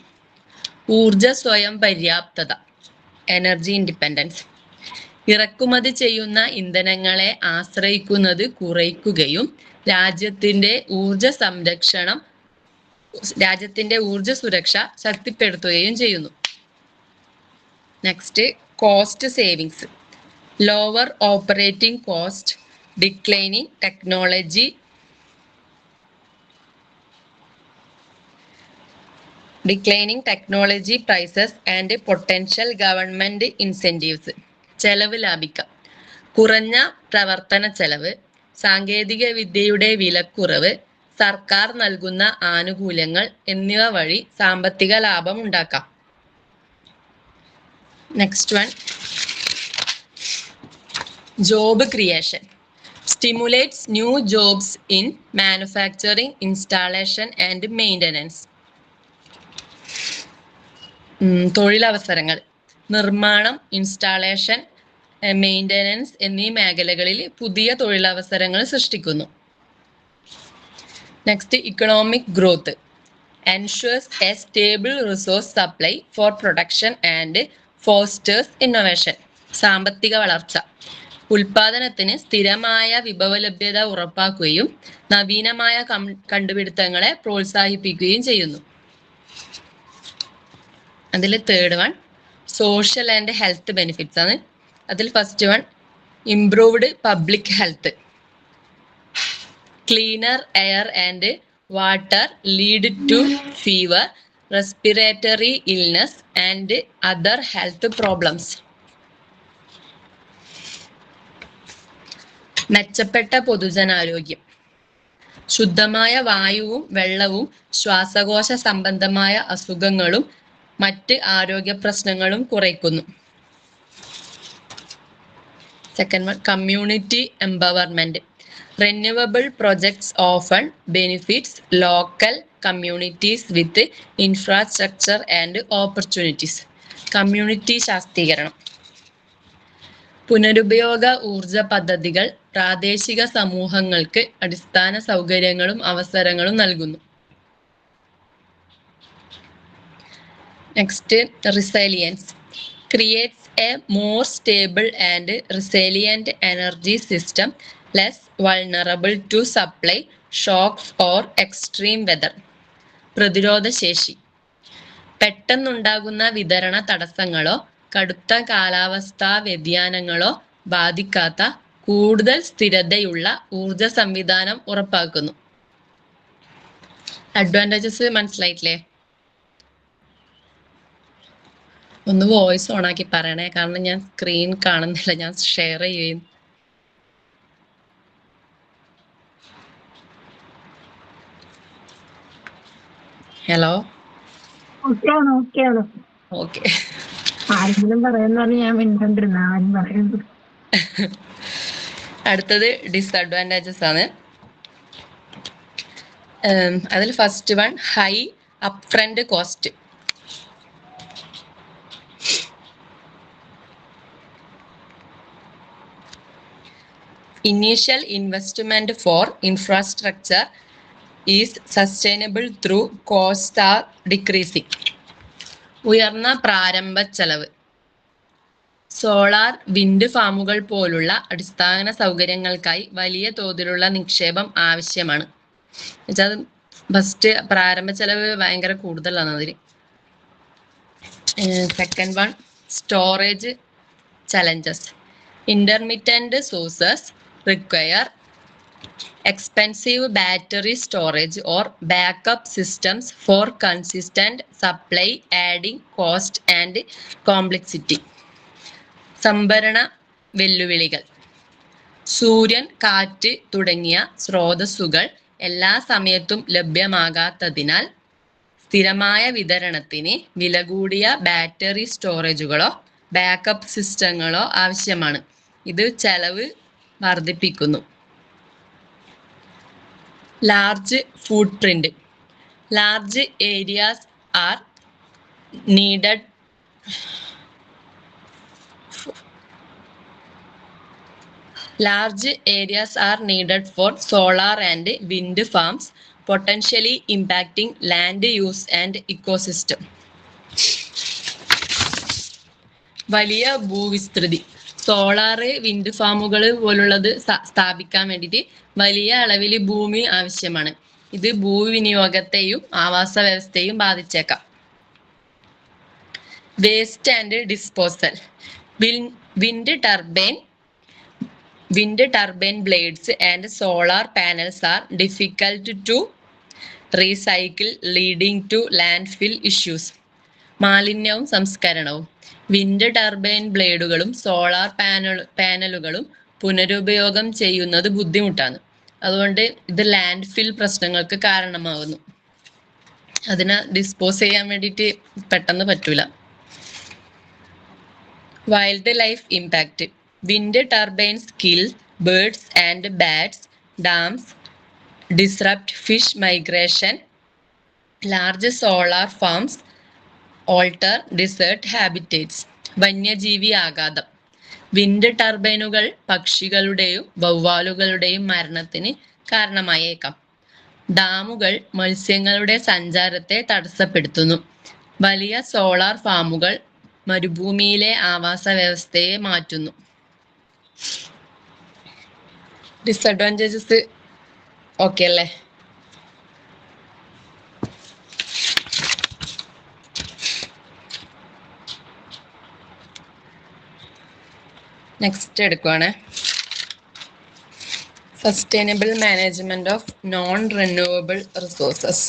ഊർജ സ്വയം പര്യാപ്തത, എനർജി ഇൻഡിപെൻഡൻസ്, ഇറക്കുമതി ചെയ്യുന്ന ഇന്ധനങ്ങളെ ആശ്രയിക്കുന്നത് കുറയ്ക്കുകയും രാജ്യത്തിന്റെ ഊർജ സുരക്ഷ ശക്തിപ്പെടുത്തുകയും ചെയ്യുന്നു. Next, cost savings, lower operating cost, declining technology prices and potential government incentives. ചെലവ് ലാഭിക്കാം. കുറഞ്ഞ പ്രവർത്തന ചെലവ്, സാങ്കേതിക വിദ്യയുടെ വിലക്കുറവ്, സർക്കാർ നൽകുന്ന ആനുകൂല്യങ്ങൾ എന്നിവ വഴി സാമ്പത്തിക ലാഭം ഉണ്ടാക്കാം. Next one, job creation stimulates new jobs in manufacturing, installation and maintenance. തൊഴിലവസരങ്ങൾ നിർമ്മാണം, ഇൻസ്റ്റാളേഷൻ, മെയിൻ്റനൻസ് എന്നീ മേഖലകളിൽ പുതിയ തൊഴിലവസരങ്ങൾ സൃഷ്ടിക്കുന്നു. Next, economic growth ensures a stable resource supply for production and fosters innovation. സാമ്പത്തിക വളർച്ച ഉൽപാദനത്തിന് സ്ഥിരമായ വിഭവലഭ്യത ഉറപ്പാക്കുകയും നവീനമായ കണ്ടുപിടുത്തങ്ങളെ പ്രോത്സാഹിപ്പിക്കുകയും ചെയ്യുന്നു. അതിൽ third one social and health benefits ആണ്. അതിൽ first one improved public health. Cleaner air and water lead to fever, respiratory illness and other health problems. മെച്ചപ്പെട്ട പൊതുജനാരോഗ്യം ശുദ്ധമായ വായുവും വെള്ളവും ശ്വാസകോശ സംബന്ധമായ അസുഖങ്ങളും മറ്റ് ആരോഗ്യ പ്രശ്നങ്ങളും കുറയ്ക്കുന്നു. Second one community empowerment. Renewable projects often benefits local communities with infrastructure and opportunities. Community ശാക്തീകരണം. പുനരുപയോഗ ഊർജ പദ്ധതികൾ പ്രാദേശിക സമൂഹങ്ങൾക്ക് അടിസ്ഥാന സൗകര്യങ്ങളും അവസരങ്ങളും നൽകുന്നു. Next, resilience creates a more stable and resilient energy system, less vulnerable to supply shocks or extreme weather. പ്രതിരോധ ശേഷി പെട്ടെന്നുണ്ടാകുന്ന വിതരണ തടസ്സങ്ങളോ കടുത്ത കാലാവസ്ഥാ വ്യതിയാനങ്ങളോ ബാധിക്കാത്ത കൂടുതൽ സ്ഥിരതയുള്ള ഊർജ സംവിധാനം ഉറപ്പാക്കുന്നു. അഡ്വാൻറ്റേജസ് മനസ്സിലായിട്ടില്ലേ? ഒന്ന് വോയിസ് ഓൺ ആക്കി പറയണേ, കാരണം ഞാൻ സ്ക്രീൻ കാണുന്നില്ല, ഞാൻ ഷെയർ ചെയ്യും. Hello, okay. ആരെങ്കിലും പറയുന്ന ഞാൻ മിണ്ടണ്ടിരുന്ന ആരും പറയുന്നത്. അടുത്തത് ഡിസഡ്വാൻറ്റേജസ് ആണ്. അതിൽ first one high upfront cost. Initial investment for infrastructure is sustainable through costs are decreasing. ഉയർന്ന പ്രാരംഭ ചെലവ്. സോളാർ, വിൻഡ് ഫാമുകൾ പോലുള്ള അടിസ്ഥാന സൗകര്യങ്ങൾക്കായി വലിയ തോതിലുള്ള നിക്ഷേപം ആവശ്യമാണ്. എന്നുവെച്ചാൽ ഫസ്റ്റ് പ്രാരംഭ ചെലവ് ഭയങ്കര കൂടുതലാണ് അതിൽ. Second one storage challenges. Intermittent sources require expensive battery storage or backup systems for consistent supply, adding cost and complexity. സംഭരണ വെല്ലുവിളികൾ. സൂര്യൻ, കാറ്റ് തുടങ്ങിയ സ്രോതസ്സുകൾ എല്ലാ സമയത്തും ലഭ്യമാകാത്തതിനാൽ സ്ഥിരമായ വിതരണത്തിന് വില കൂടിയ ബാറ്ററി സ്റ്റോറേജുകളോ ബാക്കപ്പ് സിസ്റ്റങ്ങളോ ആവശ്യമാണ്. ഇത് ചെലവ് വർദ്ധിപ്പിക്കുന്നു. Large food print. Large areas are needed for solar and wind farms, potentially impacting land use and ecosystem. വലിയ ഭൂവിസ്തൃതി. സോളാർ, വിൻഡ് ഫാമുകൾ പോലുള്ളത് സ്ഥാപിക്കാൻ വേണ്ടിയിട്ട് വലിയ അളവിൽ ഭൂമി ആവശ്യമാണ്. ഇത് ഭൂവിനിയോഗത്തെയും ആവാസ വ്യവസ്ഥയെയും ബാധിച്ചേക്കാം. Waste and disposal. Wind turbine blades and solar panels are difficult to recycle, leading to landfill issues. മാലിന്യവും സംസ്കരണവും. വിൻഡ് ടർബൈൻ ബ്ലേഡുകളും സോളാർ പാനലുകളും പുനരുപയോഗം ചെയ്യുന്നത് ബുദ്ധിമുട്ടാണ്. അതുകൊണ്ട് ഇത് ലാൻഡ് ഫിൽ പ്രശ്നങ്ങൾക്ക് കാരണമാകുന്നു. അതിനെ ഡിസ്പോസ് ചെയ്യാൻ വേണ്ടിയിട്ട് പെട്ടെന്ന് പറ്റൂല. Wild life impact. Wind turbines kill birds and bats, dams disrupt fish migration, large solar farms alter desert habitats. വന്യജീവി ആഘാതം. വിൻഡ് ടർബൈനുകൾ പക്ഷികളുടെയും വവ്വാലുകളുടെയും മരണത്തിന് കാരണമായേക്കാം. ഡാമുകൾ മത്സ്യങ്ങളുടെ സഞ്ചാരത്തെ തടസ്സപ്പെടുത്തുന്നു. വലിയ സോളാർ ഫാമുകൾ മരുഭൂമിയിലെ ആവാസ വ്യവസ്ഥയെ മാറ്റുന്നു. ഡിസഡ്വാൻറ്റേജസ് ഓക്കെ അല്ലേ? നെക്സ്റ്റ് എടുക്കുവാണ്. Sustainable management of non renewable resources.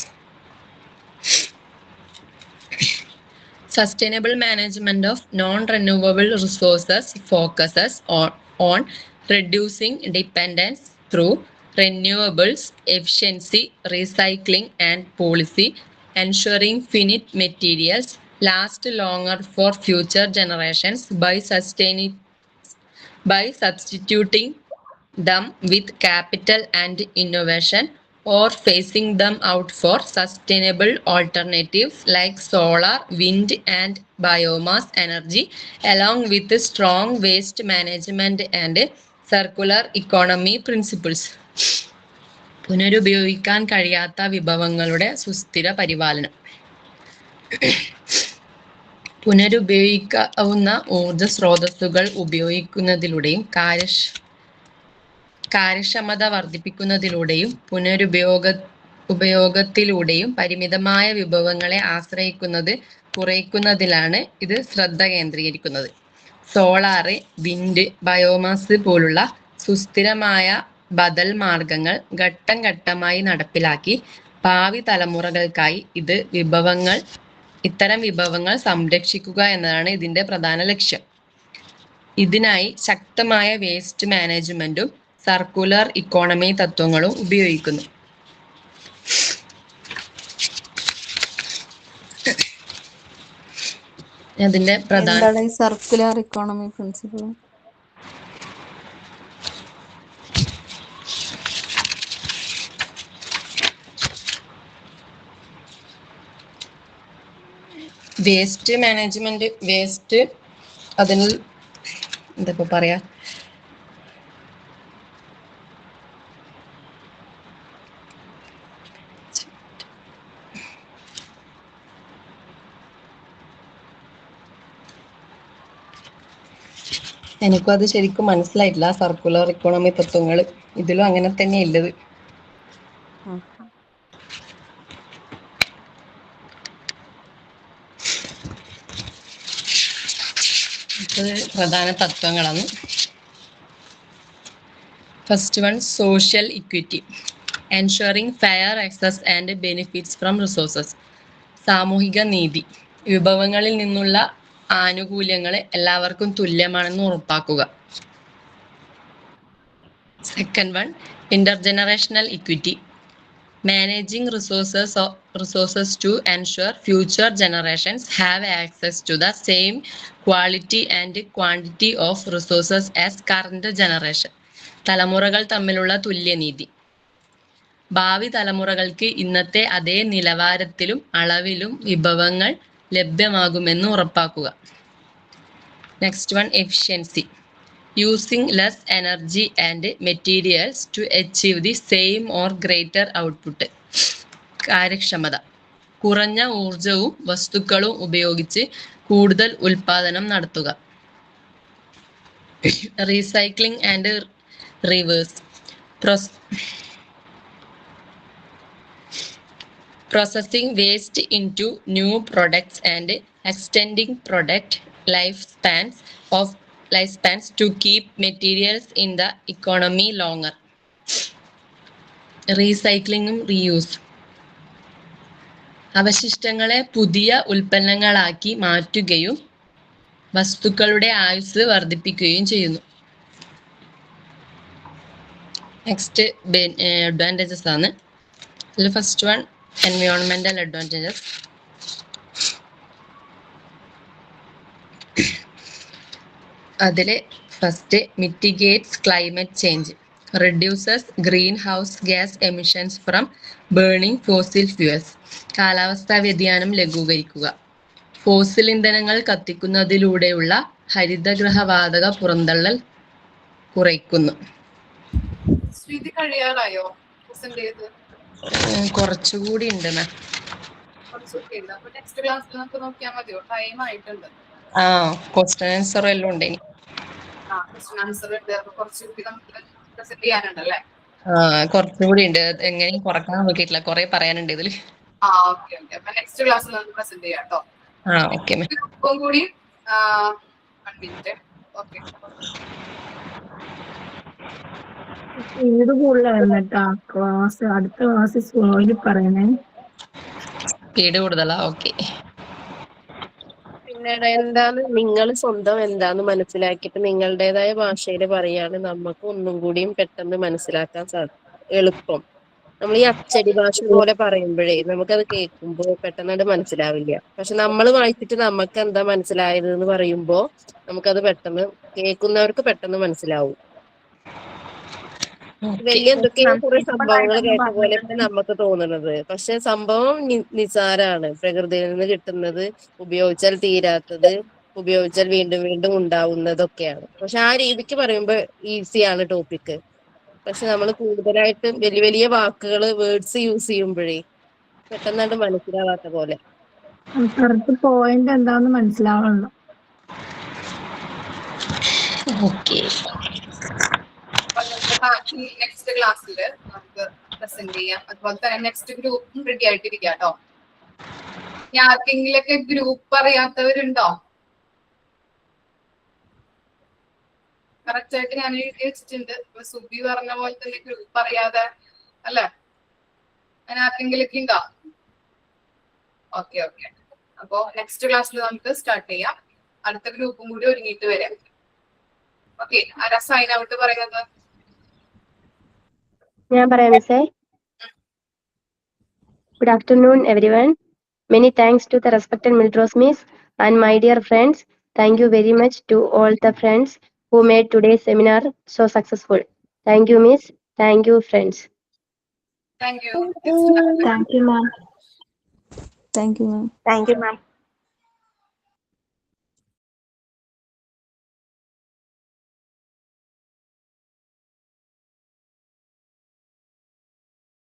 Sustainable management of non-renewable resources focuses on reducing dependence through renewables, efficiency, recycling, and policy, ensuring finite materials last longer for future generations by substituting them with capital and innovation, or phasing them out for sustainable alternatives like solar, wind, and biomass energy, along with strong waste management and circular economy principles. പുനരുപയോഗിക്കാൻ കഴിയാത്ത വിഭവങ്ങളുടെ സുസ്ഥിര പരിപാലനം. പുനരുപയോഗിക്കാവുന്ന ഊർജ സ്രോതസ്സുകൾ ഉപയോഗിക്കുന്നതിലൂടെയും കാര്യക്ഷമത വർദ്ധിപ്പിക്കുന്നതിലൂടെയും ഉപയോഗത്തിലൂടെയും പരിമിതമായ വിഭവങ്ങളെ ആശ്രയിക്കുന്നത് കുറയ്ക്കുന്നതിലാണ് ഇത് ശ്രദ്ധ കേന്ദ്രീകരിക്കുന്നത്. സോളാറ്, വിൻഡ്, ബയോമാസ് പോലുള്ള സുസ്ഥിരമായ ബദൽ മാർഗങ്ങൾ ഘട്ടം ഘട്ടമായി നടപ്പിലാക്കി ഭാവി തലമുറകൾക്കായി ഇത്തരം വിഭവങ്ങൾ സംരക്ഷിക്കുക എന്നതാണ് ഇതിന്റെ പ്രധാന ലക്ഷ്യം. ഇതിനായി ശക്തമായ വേസ്റ്റ് മാനേജ്മെന്റും സർക്കുലർ ഇക്കോണമി തത്വങ്ങളും ഉപയോഗിക്കുന്നു. അതിന്റെ പ്രധാന circular economy principle. Waste management, waste അതിന് എന്താ പറയാ, എനിക്കും അത് ശരിക്കും മനസ്സിലായിട്ടില്ല. സർക്കുലർ ഇക്കോണമി തത്വങ്ങൾ ഇതിലും അങ്ങനെ തന്നെ ഉള്ളത്. പ്രധാന തത്വങ്ങളാണ്. First one, social equity, ensuring fair access and benefits from resources. സാമൂഹിക നീതി, വിഭവങ്ങളിൽ നിന്നുള്ള ആനുകൂല്യങ്ങൾ എല്ലാവർക്കും തുല്യമാണെന്ന് ഉറപ്പാക്കുക. Second one, intergenerational equity, managing resources to ensure future generations have access to the same quality and quantity of resources as current generation. തലമുറകൾ തമ്മിലുള്ള തുല്യനീതി, ഭാവി തലമുറകൾക്ക് ഇന്നത്തെ അതേ നിലവാരത്തിലും അളവിലും വിഭവങ്ങൾ ലഭ്യമാകുമെന്ന് ഉറപ്പാക്കുക. Next one, efficiency, using less energy and materials to achieve the same or greater output. കാര്യക്ഷമത, കുറഞ്ഞ ഊർജവും വസ്തുക്കളും ഉപയോഗിച്ച് കൂടുതൽ ഉൽപാദനം നടത്തുക. Recycling and reverse, processing waste into new products and extending product lifespans to keep materials in the economy longer. റീസൈക്ലിങ്ങും reuse അവശിഷ്ടങ്ങളെ പുതിയ ഉൽപ്പന്നങ്ങളാക്കി മാറ്റുകയും വസ്തുക്കളുടെ ആയുസ് വർദ്ധിപ്പിക്കുകയും ചെയ്യുന്നു. നെക്സ്റ്റ് അഡ്വാൻറ്റേജസ് ആണ്. അതിൽ ഫസ്റ്റ് വൺ എൻവയോൺമെന്റൽ അഡ്വാൻറ്റേജസ്. അതിൽ first mitigates climate change, reduces greenhouse gas emissions from burning fossil fuels. കാലാവസ്ഥാ വ്യതിയാനം ലഘൂകരിക്കുക. ഫോസിൽ ഇന്ധനങ്ങൾ കത്തിക്കുന്നതിലൂടെയുള്ള ഹരിതഗൃഹവാതക പുറന്തള്ളൽ കുറയ്ക്കുന്നു. ശ്രീതി കഴിയാറായോ പ്രസന്റ് ചെയ്ത്? കുറച്ചുകൂടി ഉണ്ട് മാം. കുറച്ചൊക്കെ ഉണ്ട്. അപ്പൊ നെക്സ്റ്റ് ക്ലാസ്സിൽ നമുക്ക് നോക്കിയാൽ മതിയോ? ടൈം ആയിട്ടുണ്ട്. ക്വസ്റ്റ്യൻ ആൻസർ എല്ലാം ഉണ്ട്. ക്വസ്റ്റ്യൻ ആൻസർ ഉണ്ട്. അപ്പൊ കുറച്ചുകൂടി നമുക്ക് പ്രസന്റ് ചെയ്യാനുണ്ടല്ലേ? കുറച്ചുകൂടി ഉണ്ട്. എങ്ങനെയും കുറക്കാൻ നോക്കിയിട്ടില്ല, കുറെ പറയാനുണ്ട് ഇതില്. ഓക്കെ. അപ്പൊ നെക്സ്റ്റ് ക്ലാസ്സിൽ നമുക്ക് പ്രസന്റ് ചെയ്യാം കേട്ടോ. ഓക്കെ മാം. ഗ്രൂപ്പും കൂടി 1 മിനിറ്റ്. ഓക്കെ. ഏത് കൂടുതലാ ക്ലാസ്? അടുത്ത ക്ലാസ് സ്ലോയിൽ പറയണേ. സ്പീഡ് കൂടുതലാ? ഓക്കെ. പിന്നീട് എന്താണ് നിങ്ങൾ സ്വന്തം എന്താന്ന് മനസ്സിലാക്കിയിട്ട് നിങ്ങളുടേതായ ഭാഷയിൽ പറയാണ് നമുക്ക് ഒന്നും കൂടിയും പെട്ടെന്ന് മനസ്സിലാക്കാൻ എളുപ്പം. നമ്മൾ ഈ അച്ചടി ഭാഷ പോലെ പറയുമ്പോഴേ നമുക്കത് കേൾക്കുമ്പോൾ പെട്ടെന്ന് മനസ്സിലാവില്ല. പക്ഷെ നമ്മൾ വായിച്ചിട്ട് നമുക്ക് എന്താ മനസ്സിലായത് എന്ന് പറയുമ്പോ നമുക്കത് പെട്ടെന്ന് കേൾക്കുന്നവർക്ക് പെട്ടെന്ന് മനസ്സിലാവും. വലിയ എന്തൊക്കെയോ കുറെ സംഭവങ്ങൾ കേട്ട പോലെ നമുക്ക് തോന്നുന്നത്, പക്ഷെ സംഭവം നിസാരാണ്. പ്രകൃതിയിൽ നിന്ന് കിട്ടുന്നത്, ഉപയോഗിച്ചാൽ തീരാത്തത്, ഉപയോഗിച്ചാൽ വീണ്ടും വീണ്ടും ഉണ്ടാവുന്നതൊക്കെയാണ്. പക്ഷെ ആ രീതിക്ക് പറയുമ്പോൾ ഈസിയാണ് ടോപ്പിക്ക്. പക്ഷെ നമ്മൾ കൂടുതലായിട്ട് വലിയ വലിയ വാക്കുകൾ വേർഡ്സ് യൂസ് ചെയ്യുമ്പോഴേ പെട്ടെന്നായിട്ട് മനസ്സിലാവാത്ത പോലെ. കറക്റ്റ് പോയിന്റ് എന്താന്ന് മനസ്സിലാവണം. ഓക്കെ. നെക്സ്റ്റ് ക്ലാസ്സിൽ നമുക്ക് പ്രസന്റ് ചെയ്യാം. അതുപോലെ തന്നെ നെക്സ്റ്റ് ഗ്രൂപ്പും റെഡി ആയിട്ടിരിക്കുക കേട്ടോ. ആർക്കെങ്കിലൊക്കെ ഗ്രൂപ്പ് അറിയാത്തവരുണ്ടോ? കറക്റ്റ് ആയിട്ട് ഞാൻ എഴുതി വെച്ചിട്ടുണ്ട്. സുബി പറഞ്ഞ പോലെ തന്നെ ഗ്രൂപ്പ് അറിയാതെ അല്ലേ? അങ്ങനെ ആർക്കെങ്കിലൊക്കെ ഉണ്ടോ? ഓക്കെ. അപ്പോ നെക്സ്റ്റ് ക്ലാസ്സിൽ നമുക്ക് സ്റ്റാർട്ട് ചെയ്യാം. അടുത്ത ഗ്രൂപ്പും കൂടി ഒരുങ്ങിയിട്ട് വരാം. ഓക്കെ. ആരാ സൈൻ ഔട്ട് പറയുന്നത്? ഞാൻ പറയാം മിസ്സേ. Good afternoon, everyone. Many thanks to the respected Mildros Miss and my dear friends. Thank you very much to all the friends who made today's seminar so successful. Thank you, Miss. Thank you, friends. Thank you. Thank you, ma'am. Thank you, ma'am. Thank you, ma'am.